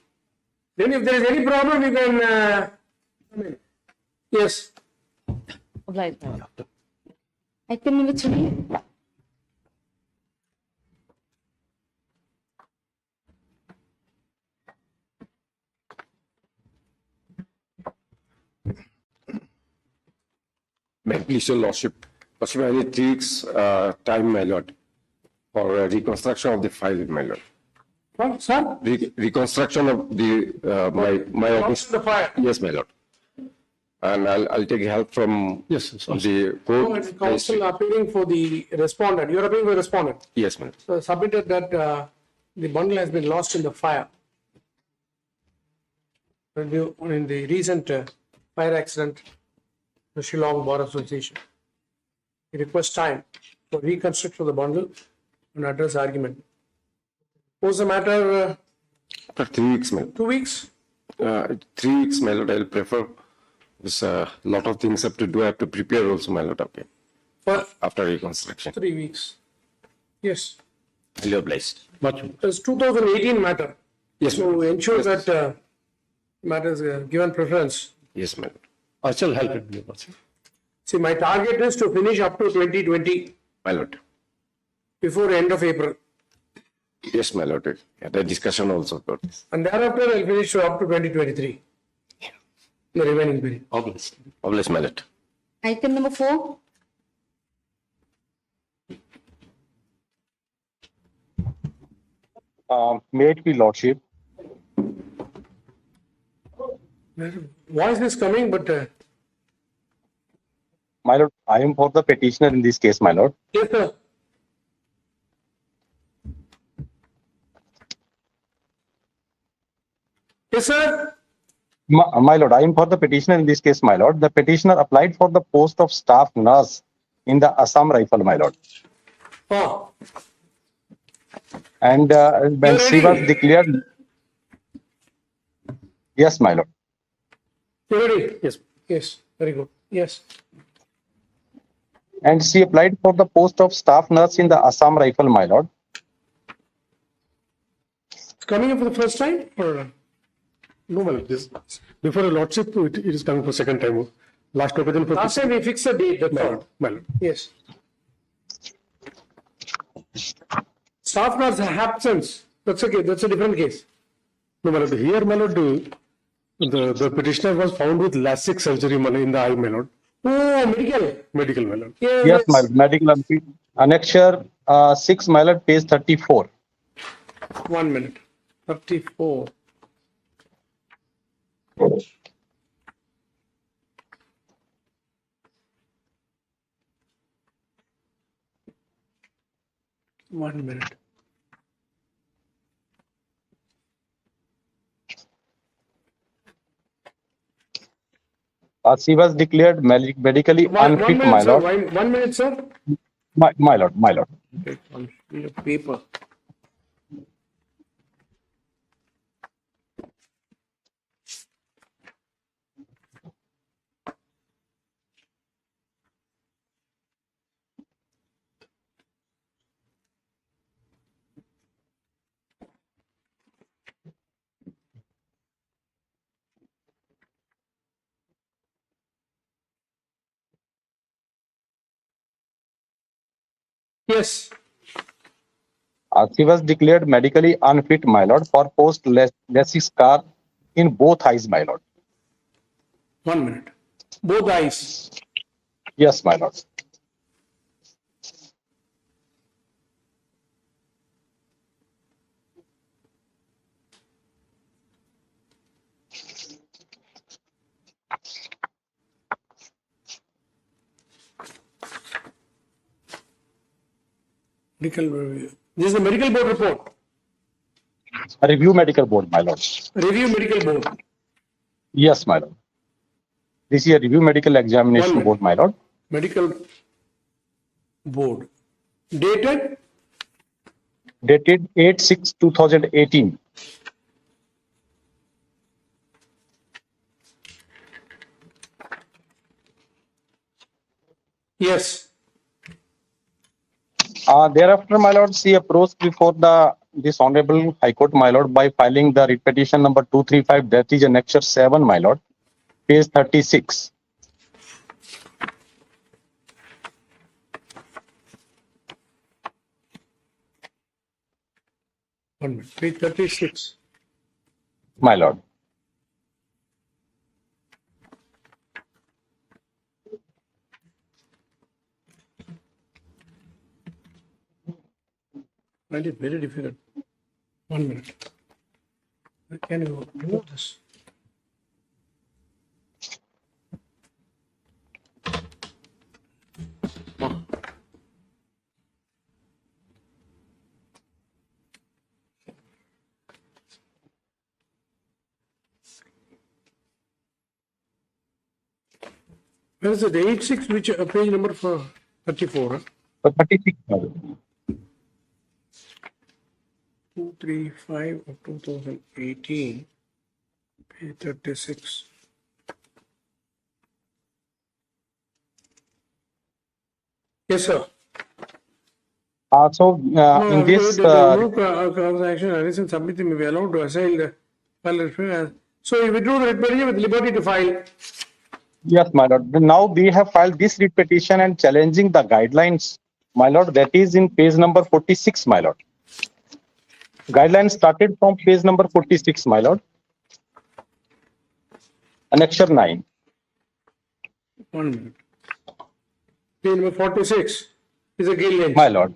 S3: Then if there is any problem, you can, come in. Yes.
S7: Obliged, my lord.
S1: Item number 3.
S8: May it please your lordship. Lordship, I need 3 weeks time, my lord, for reconstruction of the file, my lord.
S3: What, sir?
S8: Reconstruction of the my office.
S3: The fire.
S8: Yes, my lord. And I'll take help from
S2: Yes, yes,
S8: the
S3: No,
S8: court.
S3: it's counsel appealing for the respondent. You are appealing for the respondent.
S8: Yes, my lord.
S3: So submitted that the bundle has been lost in the fire. In the recent fire accident, the Shillong Bar Association. He requests time for reconstruction of the bundle and address argument. What's the matter?
S8: After 3 weeks, my lord.
S3: 2 weeks?
S8: 3 weeks, my lord. I'll prefer. There's a lot of things I have to do. I have to prepare also, my lord. Okay.
S3: For
S8: After reconstruction.
S3: 3 weeks. Yes.
S8: I'll be obliged.
S2: much.
S3: It's 2018 matter.
S8: Yes, my
S3: To
S8: lord.
S3: ensure
S8: Yes.
S3: that matter is given preference.
S8: Yes, my lord.
S2: I shall help it, your lordship.
S3: See, my target is to finish up to 2020.
S8: My lord.
S3: before end of April.
S8: Yes, my lord. Had a discussion also about this.
S3: And thereafter I'll finish up to 2023. The remaining period.
S8: Obvious, my lord.
S1: Item number 4.
S9: May it be lordship.
S3: Voice is coming, but
S9: My lord, I am for the petitioner in this case, my lord.
S3: yes, sir. Yes, sir.
S9: My lord, I am for the petitioner in this case, my lord. The petitioner applied for the post of staff nurse in the Assam Rifle, my lord.
S3: Oh,
S9: And when
S3: You're
S9: she was
S3: ready?
S9: declared, yes, my lord.
S3: you ready? Yes. Yes. Very good. Yes.
S9: And she applied for the post of staff nurse in the Assam Rifle, my lord.
S3: It's coming up for the first time? Or?
S10: No, well, this, before a lordship, it is coming for second time. Last occasion for
S3: Last time we fixed the date, that's all.
S10: well,
S3: Yes. Staff nurse absence. That's okay. That's a different case.
S10: no, well, here, my lord, the petitioner was found with LASIK surgery in the eye, my lord,
S3: Oh, medical.
S10: medical, my lord.
S9: Yes, my lord. Medical annexure 6, my lord, page 34.
S3: 1 minute. 34. One minute.
S9: She was declared medically
S3: One
S9: unfit,
S3: minute,
S9: my
S3: sir.
S9: lord.
S3: 1 minute, sir.
S9: My lord, my lord.
S3: Take one sheet of paper. Yes.
S9: She was declared medically unfit, my lord, for post LASIK scar in both eyes, my lord.
S3: 1 minute. Both eyes.
S9: Yes, my lord.
S3: Medical review. This is the medical board report.
S9: A review medical board, my lord.
S3: Review medical board.
S9: Yes, my lord. This is a review medical examination
S3: 1 minute.
S9: board, my lord.
S3: Medical board. Dated
S9: Dated 8/6/2018.
S3: yes.
S9: Thereafter, my lord, she approached before this honorable High Court, my lord, by filing the writ petition number 235, that is annexure 7, my lord, page 36.
S3: One minute. Page 36.
S9: My lord.
S3: Find it very difficult. 1 minute. Can you remove this? Where is it? 86, which page number for 34? Huh?
S9: 36, my lord.
S3: 235 of 2018, page 36. Yes, sir.
S9: In this,
S3: no cause action arrest and submit may be allowed to assail the file. So you withdrew the writ petition with liberty to file.
S9: yes, my lord. Now we have filed this writ petition and challenging the guidelines my lord, that is in page number 46, my lord. Guidelines started from page number 46, my lord. Annexure 9.
S3: 1 minute. Page number 46 is a guidelines.
S9: My lord.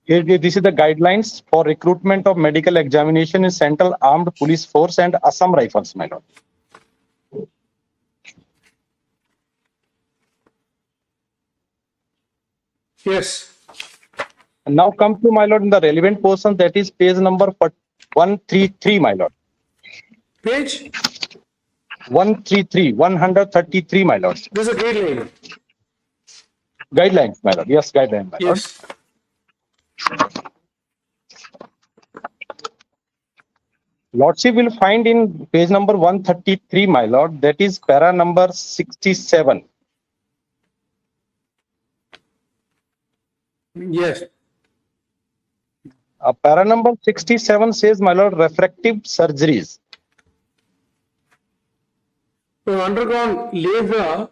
S9: This is the guidelines for recruitment of medical examination in Central Armed Police Force and Assam Rifles, my lord.
S3: Yes.
S9: And now come to, my lord, in the relevant portion, that is page number 133, my lord.
S3: Page?
S9: 133, my lord.
S3: This is a guideline.
S9: Guidelines, my lord. Yes, guideline, my lord.
S3: Yes.
S9: Lordship will find in page number 133, my lord, that is para number 67.
S3: Yes.
S9: Para number 67 says, my lord, refractive surgeries.
S3: So undergone laser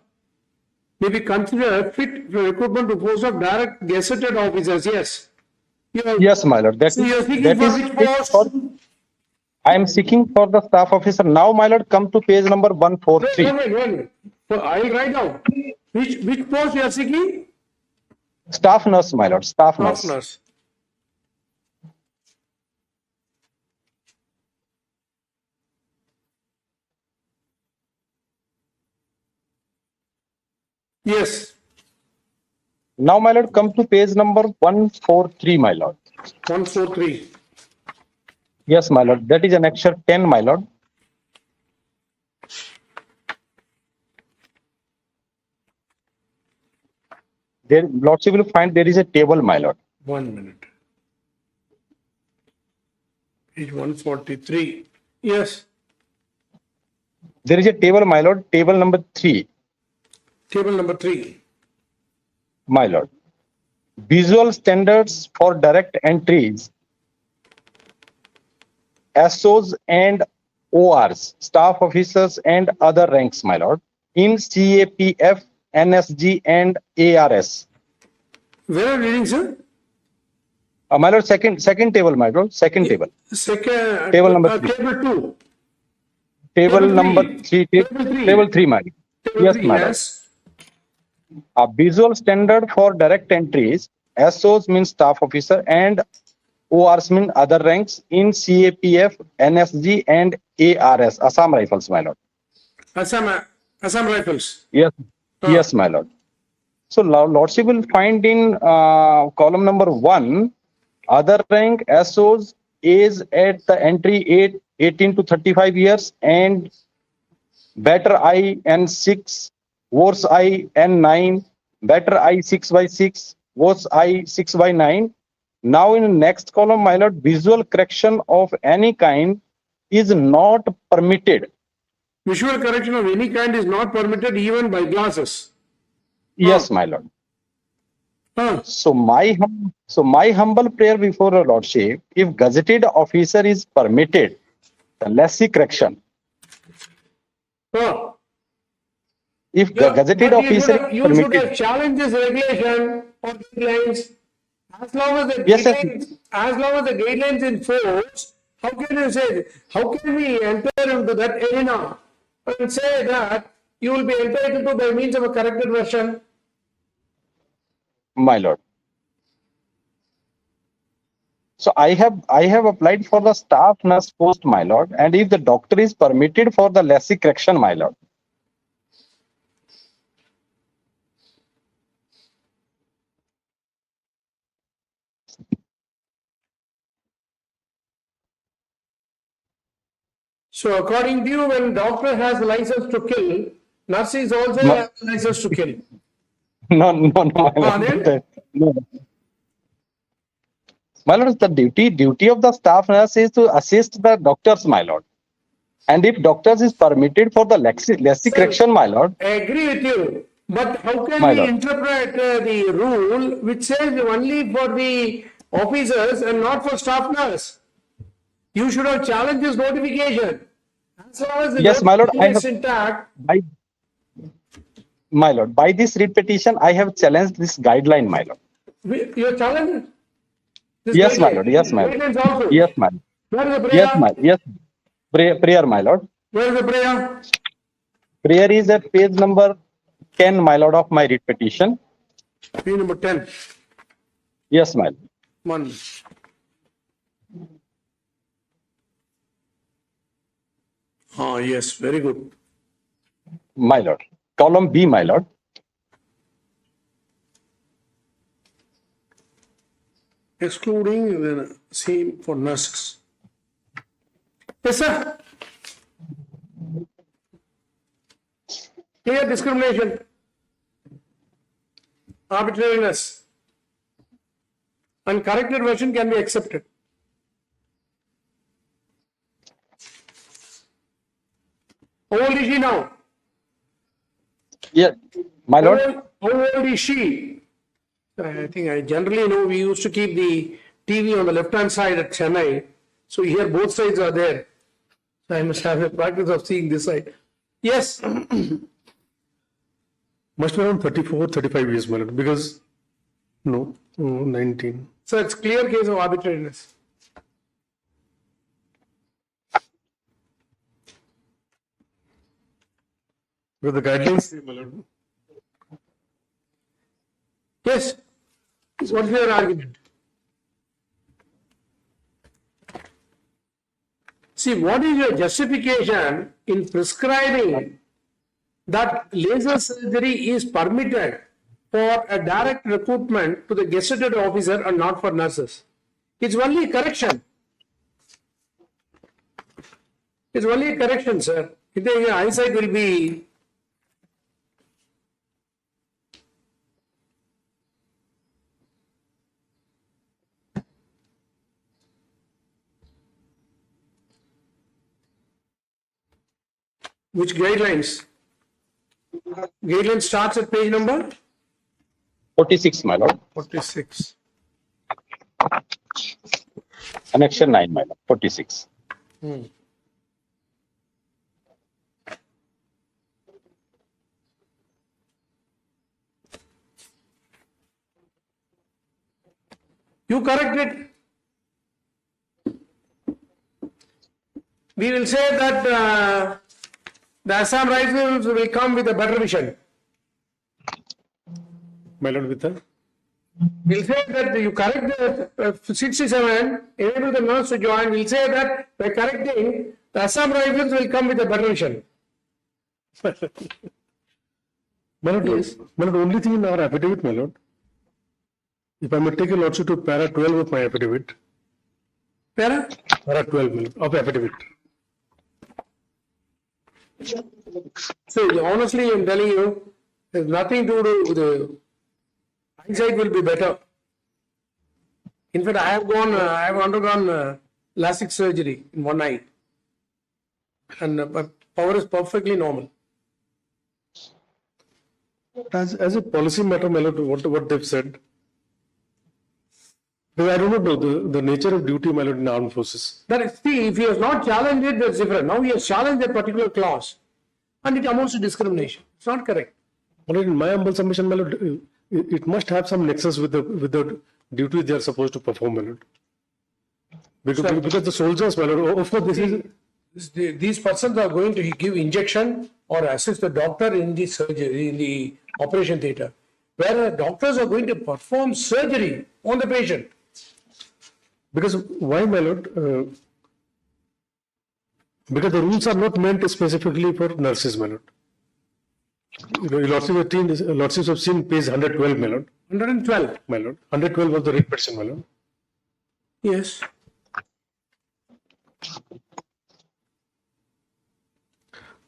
S3: may be considered fit for recruitment to post of direct gazetted officers. Yes.
S9: Yes, my lord.
S3: So you're seeking
S9: that
S3: for
S9: is
S3: which post?
S9: I am seeking for the staff officer. Now, my lord, come to page number 143.
S3: Wait. So I'll write down. Which post you are seeking?
S9: Staff nurse, my lord. Staff nurse.
S3: Staff nurse. Yes.
S9: Now, my lord, come to page number 143, my lord.
S3: 143.
S9: Yes, my lord. That is annexure 10, my lord. There, lordship will find there is a table, my lord.
S3: 1 minute. Page 143. Yes.
S9: There is a table, my lord. Table number 3.
S3: Table number 3.
S9: My lord. Visual standards for direct entries, SOs and ORs, staff officers and other ranks, my lord, in CAPF, NSG and ARS.
S3: Where are you reading, sir?
S9: My lord, second table, my lord, second table.
S3: Second.
S9: Table number 3.
S3: Table 2.
S9: Table
S3: Table
S9: number
S3: 3.
S9: 3.
S3: Table 3.
S9: Table 3, my lord.
S3: Table
S9: Yes,
S3: 3,
S9: my lord.
S3: yes.
S9: A visual standard for direct entries, SOs means staff officer and ORs mean other ranks in CAPF, NSG and ARS, Assam Rifles, my lord.
S3: Assam Rifles.
S9: Yes, yes, my lord. So lordship will find in column number 1, other rank SOs age at the entry 18 to 35 years and better I N6, worse I N9, better I 6/6, worse I 6/9. Now in next column, my lord, visual correction of any kind is not permitted.
S3: Visual correction of any kind is not permitted even by glasses.
S9: Yes, my lord. So my humble prayer before your lordship, if gazetted officer is permitted, the lessee correction. If gazetted officer
S3: you
S9: is
S3: should
S9: permitted,
S3: have challenged this regulation or guidelines. As long as the
S9: Yes, sir.
S3: guidelines, as long as the guidelines in force, how can you say? How can we enter into that arena and say that you will be entitled to by means of a corrected version?
S9: my lord. So I have applied for the staff nurse post, my lord, and if the doctor is permitted for the lessee correction, my lord.
S3: So according to you, when doctor has license to kill, nurse is also has license to kill.
S9: No, my
S3: then?
S9: lord. No. My lord, the duty of the staff nurse is to assist the doctors, my lord. And if doctors is permitted for the lessee correction, my lord.
S3: I agree with you. But how can
S9: My
S3: we
S9: lord.
S3: interpret the rule which says only for the officers and not for staff nurse? You should have challenged this notification. As long as the
S9: Yes, my lord, I
S3: notification is
S9: have-
S3: intact.
S9: My lord, by this repetition, I have challenged this guideline, my lord.
S3: You're challenging? This
S9: Yes, my
S3: guideline-
S9: lord. Yes, my lord.
S3: guidelines also.
S9: Yes, my lord.
S3: Where is the prayer?
S9: Yes, my yes. Prayer, my lord.
S3: Where is the prayer?
S9: Prayer is at page number 10, my lord, of my writ petition.
S3: Page number 10.
S9: Yes, my lord.
S3: One. Oh, yes, very good.
S9: My lord. Column B, my lord.
S3: Excluding the same for nurses. Yes, sir. Clear discrimination. Arbitrariness. And corrected version can be accepted. How old is she now?
S9: Yes, my lord.
S3: How old is she? I think I generally know we used to keep the TV on the left-hand side at Chennai. So here both sides are there. So I must have a practice of seeing this side. Yes.
S10: Must be around 34, 35 years, my lord, because, no, 19.
S3: So it's clear case of arbitrariness.
S10: Because the guidelines, my lord.
S3: Yes. What's your argument? See, what is your justification in prescribing that laser surgery is permitted for a direct recruitment to the gazetted officer and not for nurses? It's only a correction. It's only a correction, sir. Your eyesight will be. Which guidelines? Guideline starts at page number
S9: 46, my lord.
S3: 46.
S9: Annexure 9, my lord. 46.
S3: You correct it. We will say that the Assam Rifles will come with a better vision.
S10: My lord, with the
S3: We'll say that you correct the 67, enable the nurse to join. We'll say that by correcting, the Assam Rifles will come with a better vision.
S10: My lord,
S3: Yes.
S10: my lord, only thing in our affidavit, my lord, if I may take a lordship to para 12 of my affidavit,
S3: Para?
S10: para 12, my lord, of affidavit.
S3: So honestly, I'm telling you, there's nothing to do with the eyesight will be better. In fact, I have undergone LASIK surgery in one eye, and my power is perfectly normal.
S10: As a policy matter, my lord, what they've said, because I don't know the nature of duty, my lord, in armed forces.
S3: That is, see, if he has not challenged it, that's different. Now he has challenged that particular clause, and it amounts to discrimination. It's not correct.
S10: But in my humble submission, my lord, it must have some nexus with the duty they are supposed to perform, my lord. Because the soldiers, my lord, of course,
S3: These persons are going to give injection or assist the doctor in the surgery, in the operation theatre, where the doctors are going to perform surgery on the patient.
S10: because why, my lord? Because the rules are not meant specifically for nurses, my lord. Lordships have seen page 112, my lord.
S3: 112.
S10: My lord. 112 of the writ petition, my lord.
S3: Yes.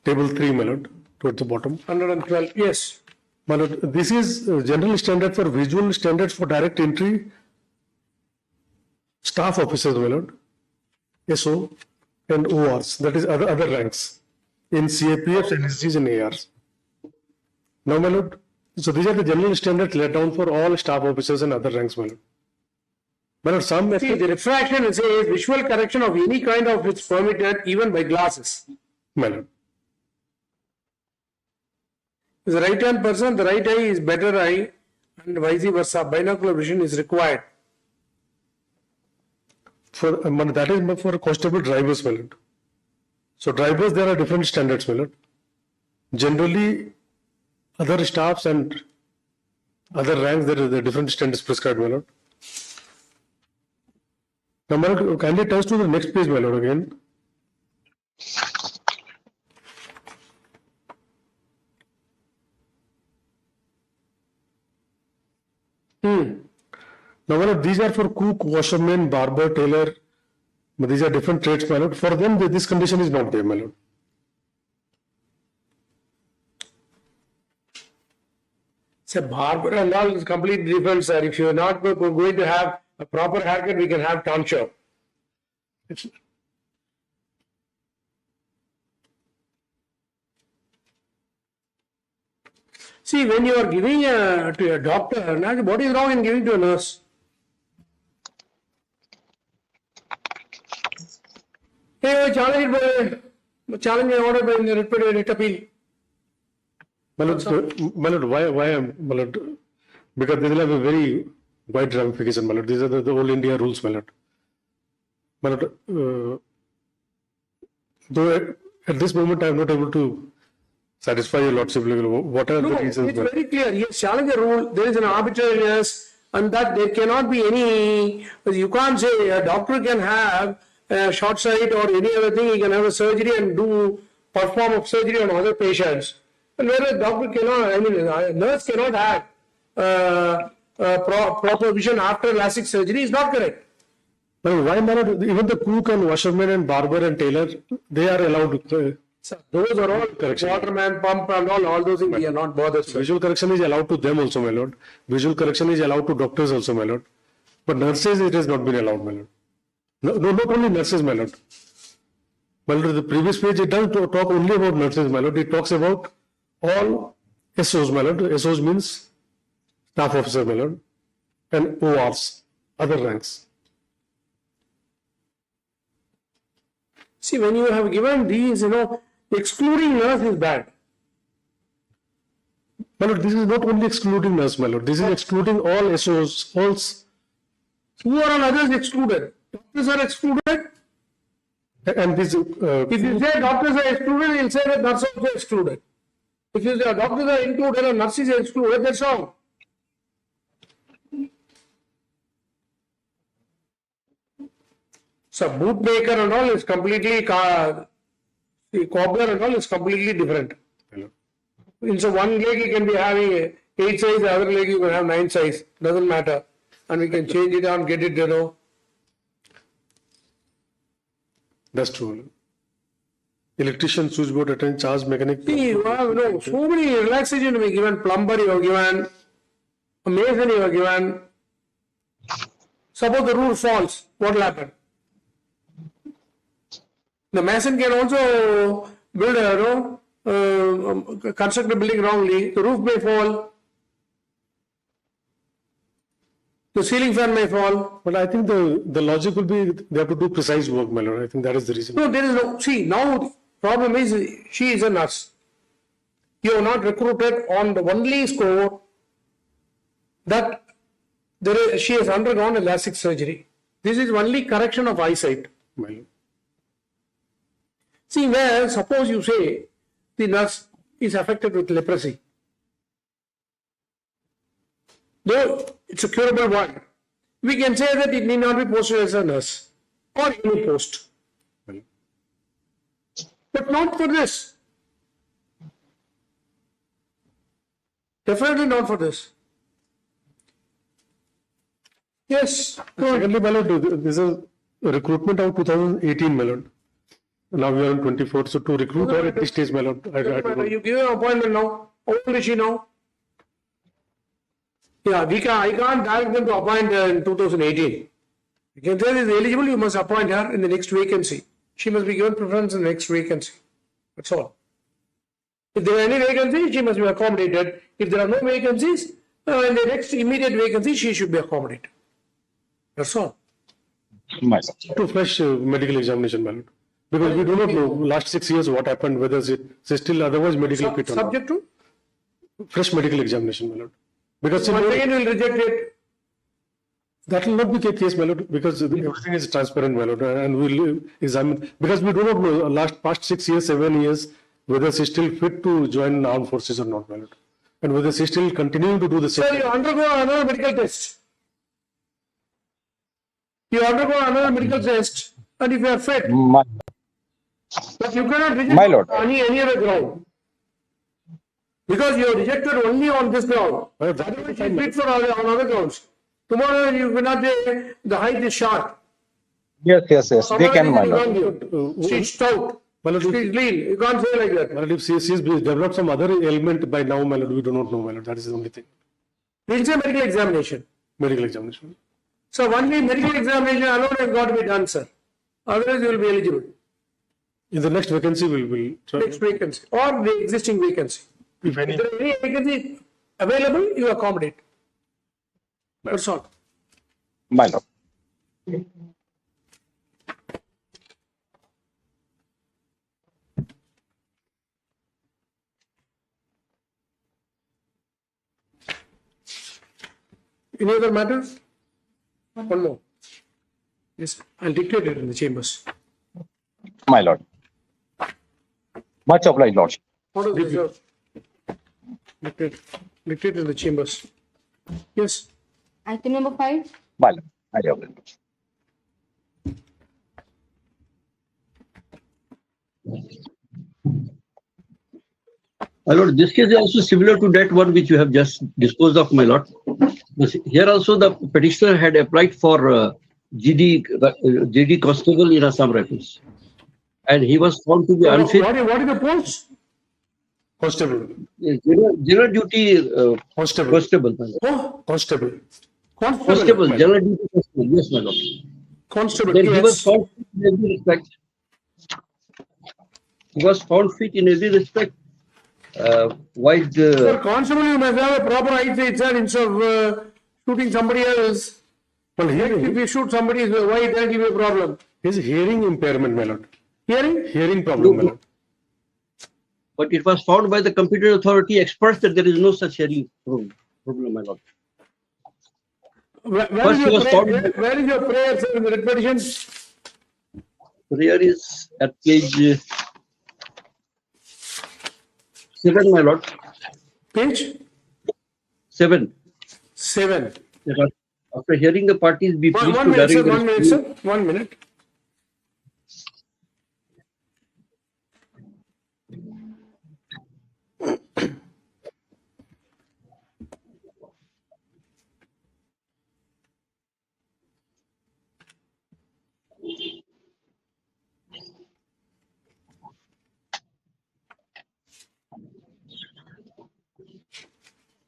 S10: Table 3, my lord, towards the bottom.
S3: 112. Yes.
S10: My lord, this is general standard for visual standards for direct entry staff officers, my lord. SO and ORs, that is other ranks in CAPFs, NSGs and ARs. Now, my lord, so these are the general standards laid down for all staff officers and other ranks, my lord. My lord, some
S3: See, the refraction says visual correction of any kind of it's permitted even by glasses.
S10: my lord.
S3: As a right-hand person, the right eye is better eye, and vice versa, binocular vision is required.
S10: For that is for constable drivers, my lord. So drivers, there are different standards, my lord. Generally, other staffs and other ranks, there are the different standards prescribed, my lord. Now, my lord, kindly turn to the next page, my lord, again. Now, my lord, these are for cook, washerman, barber, tailor. But these are different trades, my lord. For them, this condition is not there, my lord.
S3: So barber and all is completely different, sir. If you are not going to have a proper haircut, we can have tonsure. See, when you are giving to a doctor, now what is wrong in giving to a nurse? Hey, challenge an order by the writ appeal.
S10: My lord, why, my lord? Because they will have a very wide ramification, my lord. These are the whole India rules, my lord. My lord, though at this moment I am not able to satisfy your lordship. What are the reasons?
S3: It's very clear. Yes, challenge a rule. There is an arbitrariness, and that there cannot be any. You can't say a doctor can have a short sight or any other thing. He can have a surgery and perform a surgery on other patients. And whereas doctor cannot, a nurse cannot have proper vision after LASIK surgery is not correct.
S10: Well, why not? Even the cook and washerman and barber and tailor, they are allowed.
S3: Those are all waterman, pump and all those things we are not bothered.
S10: Visual correction is allowed to them also, my lord. Visual correction is allowed to doctors also, my lord. But nurses, it has not been allowed, my lord. No, not only nurses, my lord. My lord, the previous page, it doesn't talk only about nurses, my lord. It talks about all SOs, my lord. SOs means staff officer, my lord. And ORs, other ranks.
S3: See, when you have given these, excluding nurse is bad.
S10: My lord, this is not only excluding nurse, my lord. This is excluding all SOs, all.
S3: Who are all others excluded? Doctors are excluded.
S10: And this.
S3: If you say doctors are excluded, you'll say that nurses are excluded. If you say doctors are included and nurses are excluded, that's wrong. So bootmaker and all is completely, cobbler and all is completely different. In so one leg you can be having 8 size, the other leg you can have 9 size. Doesn't matter. And we can change it and get it,
S10: That's true. Electrician, switchboard attendant, charge mechanic.
S3: See, you have, so many relaxation to be given. Plumber you have given, a mason you have given. Suppose the roof falls, what will happen? The mason can also build construct a building wrongly. The roof may fall. The ceiling fan may fall.
S10: But I think the logic will be they have to do precise work, my lord. I think that is the reason.
S3: No, there is no. See, now problem is she is a nurse. You are not recruited on the only score that she has undergone a LASIK surgery. This is only correction of eyesight.
S10: My lord.
S3: See, where suppose you say the nurse is affected with leprosy. Though it's a curable one, we can say that it need not be posted as a nurse or any post. But not for this. Definitely not for this. Yes.
S10: Secondly, my lord, this is recruitment of 2018, my lord. Now we are on 24, so to recruit her at this stage, my lord.
S3: You give her an appointment now. How old is she now? Yeah, I can't direct them to appoint her in 2018. You can say is eligible, you must appoint her in the next vacancy. She must be given preference in the next vacancy. That's all. If there are any vacancies, she must be accommodated. If there are no vacancies, in the next immediate vacancy, she should be accommodated. That's all.
S10: To fresh medical examination, my lord. Because we do not know last 6 years what happened, whether she still otherwise medically fit or not.
S3: Subject to?
S10: Fresh medical examination, my lord. Because
S3: Once again, we'll reject it.
S10: that will not be the case, my lord, because everything is transparent, my lord, and we'll examine, because we do not know past 6 years, 7 years, whether she is still fit to join armed forces or not, my lord. And whether she is still continuing to do the same.
S3: Sir, you undergo another medical test. You undergo another medical test, and if you are fit, but you cannot reject
S9: My lord.
S3: on any other ground. Because you are rejected only on this ground. Otherwise, you fit for on other grounds. Tomorrow you cannot say the height is short.
S9: Yes, they can, my lord.
S3: She's stout. She's lean. You can't say like that.
S10: My lord, if she has developed some other ailment by now, my lord, we do not know, my lord. That is the only thing.
S3: We'll say medical examination.
S10: Medical examination.
S3: So only medical examination alone has got to be done, sir. Otherwise, you will be eligible.
S10: In the next vacancy, we'll try.
S3: Next vacancy or the existing vacancy.
S10: If any.
S3: If there is any vacancy available, you accommodate. That's all.
S9: My lord.
S3: Any other matters? One more. Yes, I'll dictate it in the chambers.
S9: My lord. Much obliged, lordship.
S3: What is this, sir? Dictate in the chambers. Yes.
S1: Item number 5.
S9: My lord. Highly obliged.
S11: My lord, this case is also similar to that one which you have just disposed of, my lord. Here also the petitioner had applied for GD Constable in Assam Rifles, and he was found to be unfit.
S3: What is the post?
S10: Constable.
S11: General duty
S10: Constable.
S11: Constable. My lord.
S3: Oh,
S10: Constable.
S11: Constable, general duty constable. Yes, my lord.
S3: Constable.
S11: Then he was
S3: Yes.
S11: found fit in every respect. He was found fit in every respect. Why
S3: Sir, constable, you must have a proper eyesight, sir, instead of shooting somebody else.
S10: Well,
S3: If you shoot somebody, why it will give you a problem?
S10: his hearing impairment, my lord.
S3: Hearing?
S10: Hearing problem, my lord.
S11: But it was found by the competent authority experts that there is no such hearing problem, my lord.
S3: Where
S11: First
S3: is
S11: he
S3: your
S11: was
S3: prayer,
S11: found-
S3: where is your prayer, sir, in the red petition?
S11: Prayer is at page 7, my lord.
S3: Page
S11: 7.
S3: 7.
S11: After hearing the parties be pleased
S3: One
S11: to
S3: minute, sir,
S11: direct the
S3: 1 minute, sir. 1 minute.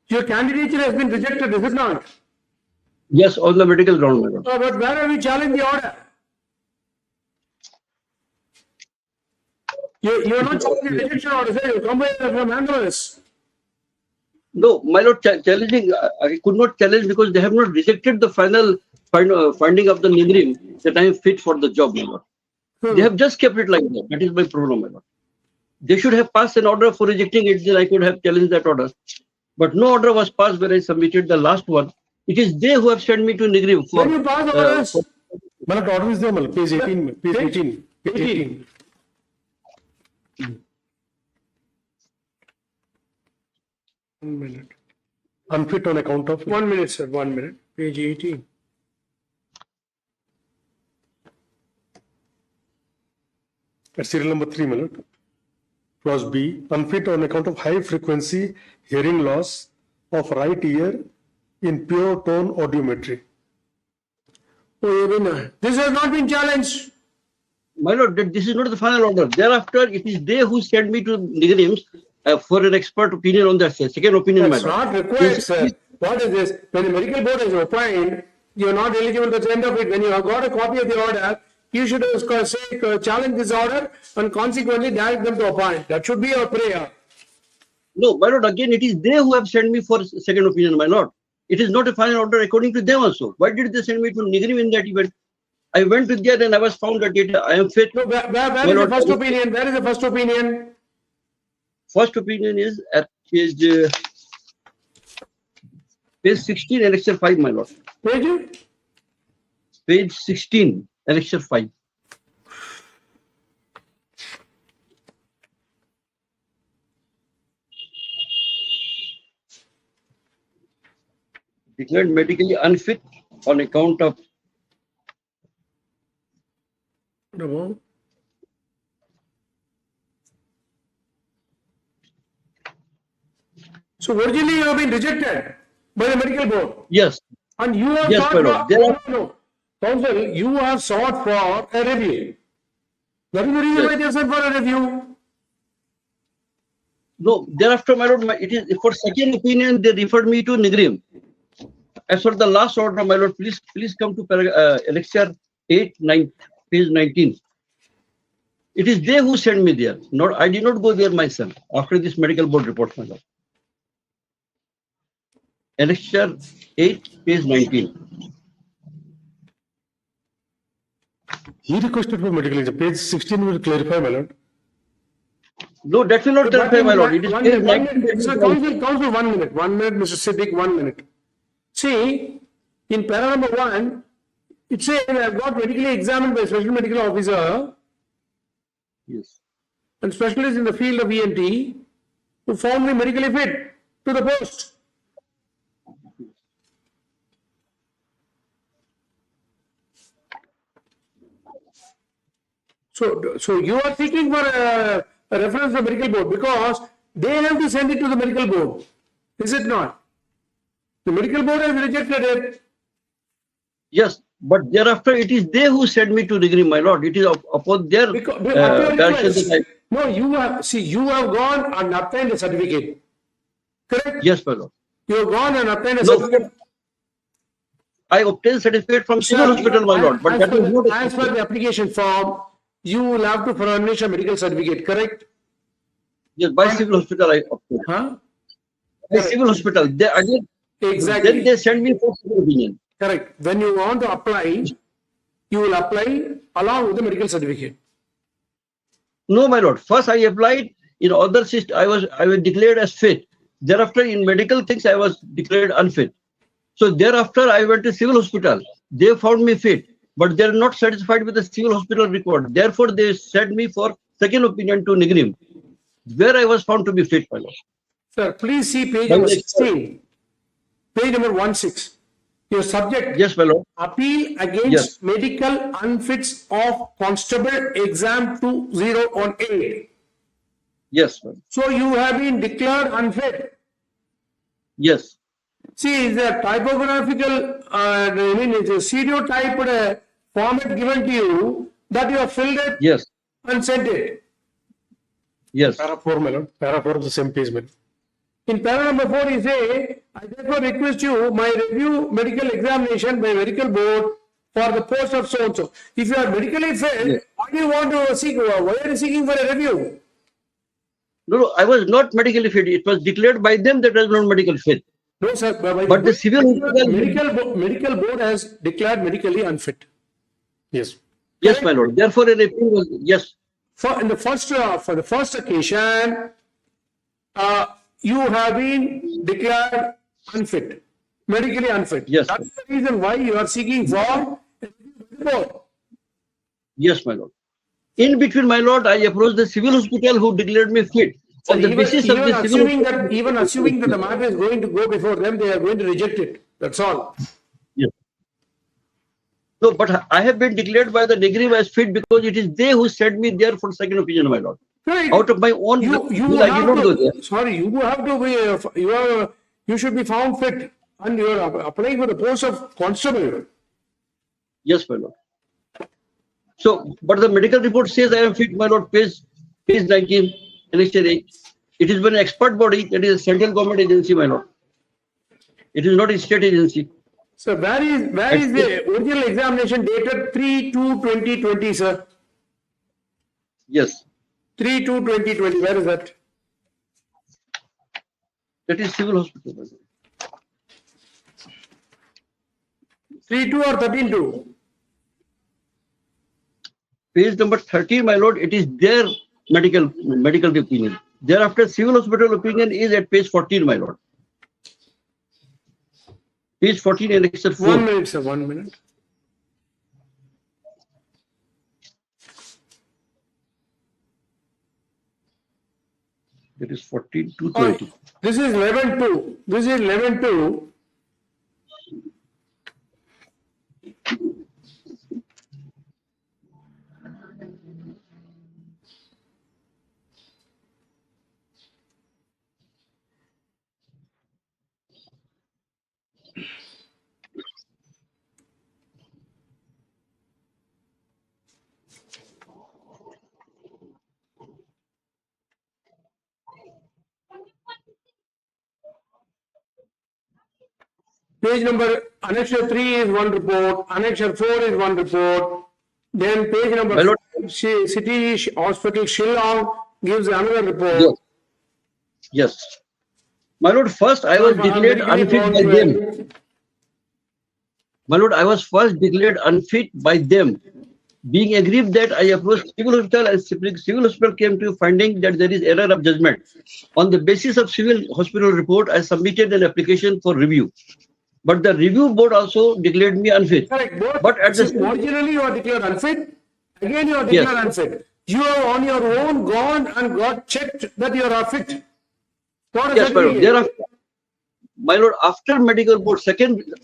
S3: Your candidature has been rejected, is it not?
S11: Yes, on the medical ground, my lord.
S3: But where have you challenged the order? You are not challenging the rejection order, sir. You come from Andalus.
S11: No, my lord, challenging, I could not challenge because they have not rejected the final finding of the Nigrim that I am fit for the job, my lord. They have just kept it like that. That is my problem, my lord. They should have passed an order for rejecting it, then I could have challenged that order. But no order was passed when I submitted the last one. It is they who have sent me to Nigrim for.
S3: When you pass orders,
S10: My lord, order is there, my lord. Page 18. Page 18. Page 18.
S3: One minute.
S10: Unfit on account of.
S3: 1 minute, sir. 1 minute. Page 18.
S10: At serial number 3, my lord. Clause B, unfit on account of high frequency hearing loss of right ear in pure tone audiometry.
S3: Oh, this has not been challenged.
S11: My lord, this is not the final order. Thereafter, it is they who sent me to Nigrims for an expert opinion on that. Second opinion, my
S3: It's
S11: lord.
S3: not required, sir. What is this? When the medical board has opined, you are not eligible, that's the end of it. When you have got a copy of the order, you should say, challenge this order and consequently direct them to opine. That should be your prayer.
S11: No, my lord, again, it is they who have sent me for second opinion, my lord. It is not a final order according to them also. Why did they send me to Nigrim in that event? I went to there and I was found that I am fit.
S3: No, where is the first opinion? Where is the first opinion?
S11: First opinion is at page Page 16, annexure 5, my lord. Page 16, annexure 5. Declared medically unfit on account of
S3: So originally you have been rejected by the medical board.
S11: yes,
S3: And you have
S11: Yes,
S3: sought
S11: my lord.
S3: for, no, counsel, you have sought for a review. That is the reason why they have sent for a review.
S11: no. Thereafter, my lord, it is for second opinion. They referred me to Nigrim. As for the last order, my lord, please come to annexure 8, 9, page 19. It is they who sent me there. Not I did not go there myself after this medical board report, my lord. Annexure 8, page 19.
S10: He requested for medical exam. Page 16 will clarify, my lord.
S11: No, that will not clarify, my lord. It is page 19.
S3: Sir, counsel, 1 minute. 1 minute, Mr. Siddiq, 1 minute. See, in para number 1, it says I have got medically examined by special medical officer
S11: Yes.
S3: and specialist in the field of ENT who found me medically fit to the post. So you are seeking for a reference to medical board because they have to send it to the medical board. Is it not? The medical board has rejected it.
S11: Yes, but thereafter it is they who sent me to Nigrim, my lord. It is upon their direction.
S3: No, you have gone and obtained a certificate. Correct?
S11: Yes, my lord.
S3: You have gone and obtained a
S11: No,
S3: certificate.
S11: I obtained certificate from civil hospital, my lord. But that is not
S3: As per the application form, you will have to furnish a medical certificate, correct?
S11: yes, by civil hospital I obtained.
S3: Huh?
S11: By civil hospital. They again
S3: Exactly.
S11: then they send me for civil opinion.
S3: Correct. When you want to apply, you will apply along with the medical certificate.
S11: No, my lord. First I applied in other system. I was declared as fit. Thereafter in medical things I was declared unfit. So thereafter I went to civil hospital. They found me fit, but they are not satisfied with the civil hospital record. Therefore they sent me for second opinion to Nigrim, where I was found to be fit, my lord.
S3: Sir, please see page number 16. Page number 16. Your subject.
S11: Yes, my lord.
S3: Appeal against
S11: Yes.
S3: medical unfits of Constable exam 2018.
S11: Yes, my lord.
S3: So you have been declared unfit.
S11: Yes.
S3: See, is a typographical, it's a stereotyped format given to you that you have filled it
S11: Yes.
S3: and sent it.
S11: Yes.
S10: Para 4, my lord. Para 4 of the same page, my lord.
S3: In para number 4, you say, I therefore request you my review medical examination by medical board for the post of so and so. If you are medically fit,
S11: Yes.
S3: why do you want to seek? Why are you seeking for a review?
S11: No, I was not medically fit. It was declared by them that I was not medically fit.
S3: No, sir.
S11: But the civil
S3: medical board has declared medically unfit.
S10: Yes.
S11: Yes, my lord. Therefore, an appeal was yes.
S3: For the first occasion, you have been declared unfit, medically unfit.
S11: Yes.
S3: That's the reason why you are seeking for a report.
S11: Yes, my lord. In between, my lord, I approached the civil hospital who declared me fit.
S3: So
S11: On the basis of the civil
S3: even assuming that the matter is going to go before them, they are going to reject it. That's all.
S11: Yes. No, but I have been declared by the Nigrim as fit because it is they who sent me there for second opinion, my lord.
S3: Right.
S11: Out of my own will, I did not go there.
S3: Sorry, you have to be. You should be found fit, and you are applying for the post of constable.
S11: Yes, my lord. So, but the medical report says I am fit, my lord. Page 19, annexure 8. It is by an expert body, that is a central government agency, my lord. It is not a state agency.
S3: So where is the original examination dated 3/2/2020, sir?
S11: Yes.
S3: 3/2/2020. Where is that?
S11: That is civil hospital, my lord.
S3: 3/2 or 13/2?
S11: Page number 13, my lord, it is their medical opinion. Thereafter, civil hospital opinion is at page 14, my lord. Page 14, annexure 4.
S3: 1 minute, sir, 1 minute.
S11: It is 14 to
S3: Oh,
S11: 20.
S3: this is 11.2. This is 11.2. Page number, annexure 3 is one report, annexure 4 is one report. Then page number,
S11: My lord.
S3: City Hospital Shillong gives another report.
S11: Yes. Yes. My lord, first I was declared unfit by them. My lord, I was first declared unfit by them. Being aggrieved that I approached civil hospital and civil hospital came to finding that there is error of judgment. On the basis of civil hospital report, I submitted an application for review. But the review board also declared me unfit.
S3: Correct. Both,
S11: But at the same
S3: originally you are declared unfit. Again you are declared unfit. You have on your own gone and got checked that you are fit. Not a
S11: yes, my lord.
S3: certificate.
S11: Thereafter, my lord, after medical board,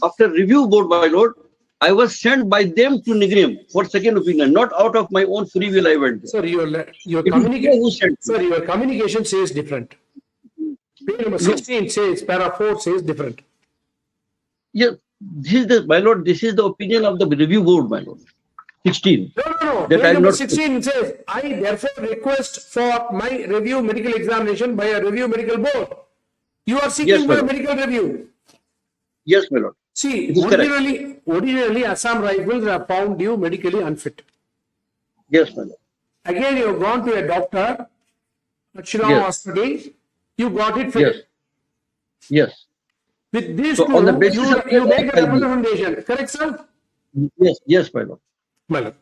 S11: after review board, my lord, I was sent by them to Nigrim for second opinion, not out of my own free will I went there.
S3: Sir, your
S11: It is they who sent me.
S3: Sir, your communication says different. Page number 16 says, para 4 says different.
S11: Yes, this is the, my lord, this is the opinion of the review board, my lord. 16.
S3: No.
S11: That
S3: Page
S11: I am
S3: number
S11: not.
S3: 16 says, I therefore request for my review medical examination by a review medical board. You are seeking
S11: Yes, my
S3: for a
S11: lord.
S3: medical review.
S11: Yes, my lord.
S3: See,
S11: It is
S3: originally Assam Rifles have found you medically unfit.
S11: Yes, my lord.
S3: Again, you have gone to a doctor at Shillong
S11: Yes.
S3: Hospital. You got it fit.
S11: Yes. Yes.
S3: With these
S11: So
S3: two,
S11: on the basis of
S3: you
S11: that,
S3: make a
S11: I will-
S3: recommendation. Correct, sir?
S11: Yes, yes, my lord.
S3: My lord.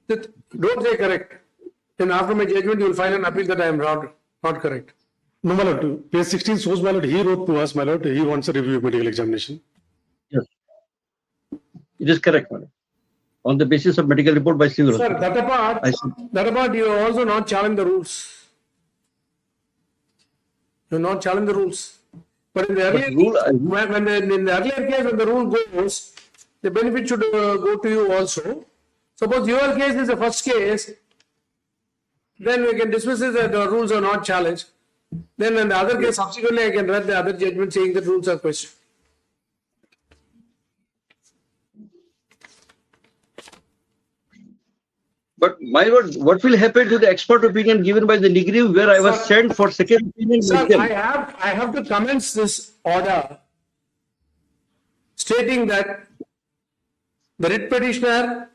S3: Don't say correct. Then after my judgment, you will file an appeal that I am not correct.
S10: No, my lord, page 16 shows, my lord, he wrote to us, my lord, he wants a review of medical examination.
S11: Yes. It is correct, my lord. On the basis of medical report by civil
S3: Sir,
S11: hospital.
S3: that apart, you have also not challenged the rules. You have not challenged the rules. But in the earlier, in the earlier case, when the rule goes, the benefit should go to you also. Suppose your case is the first case, then we can dismiss it that the rules are not challenged. Then in the other case, subsequently, I can read the other judgment saying that rules are questioned.
S11: But my lord, what will happen to the expert opinion given by the Nigrim where I was sent for second opinion
S3: Sir,
S11: with them?
S3: I have to commence this order stating that the writ petitioner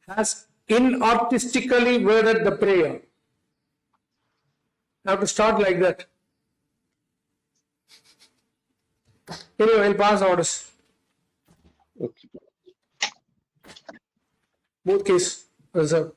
S3: has inartistically worded the prayer. I have to start like that. Anyway, I'll pass orders.
S11: Okay.
S3: Both case reserved.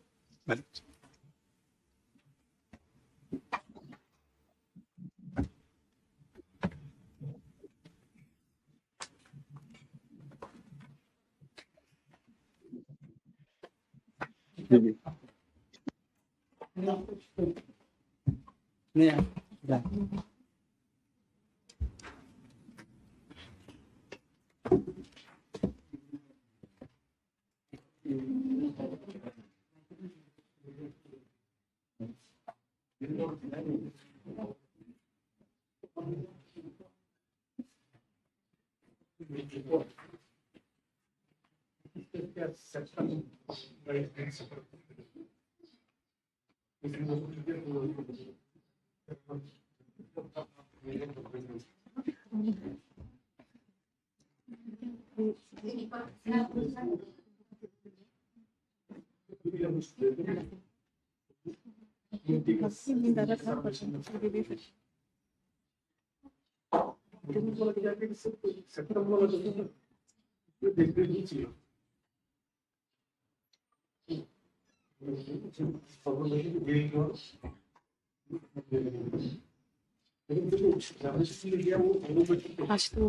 S7: आज तो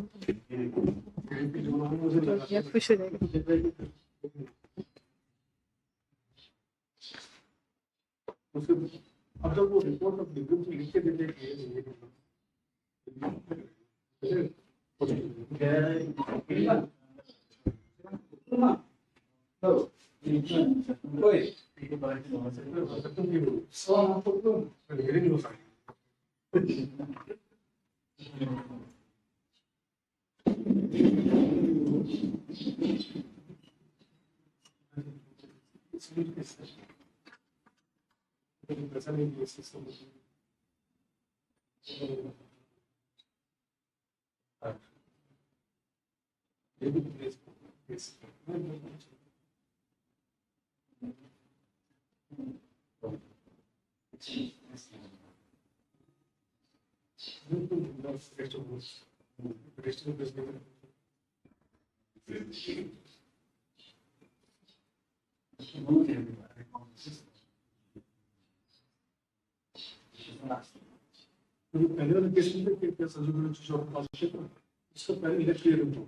S7: या खुश हो जाएगा.
S10: अब जब वो report of degree से लिख के देते हैं पहले वाले केस में इसका पहले क्लियर हो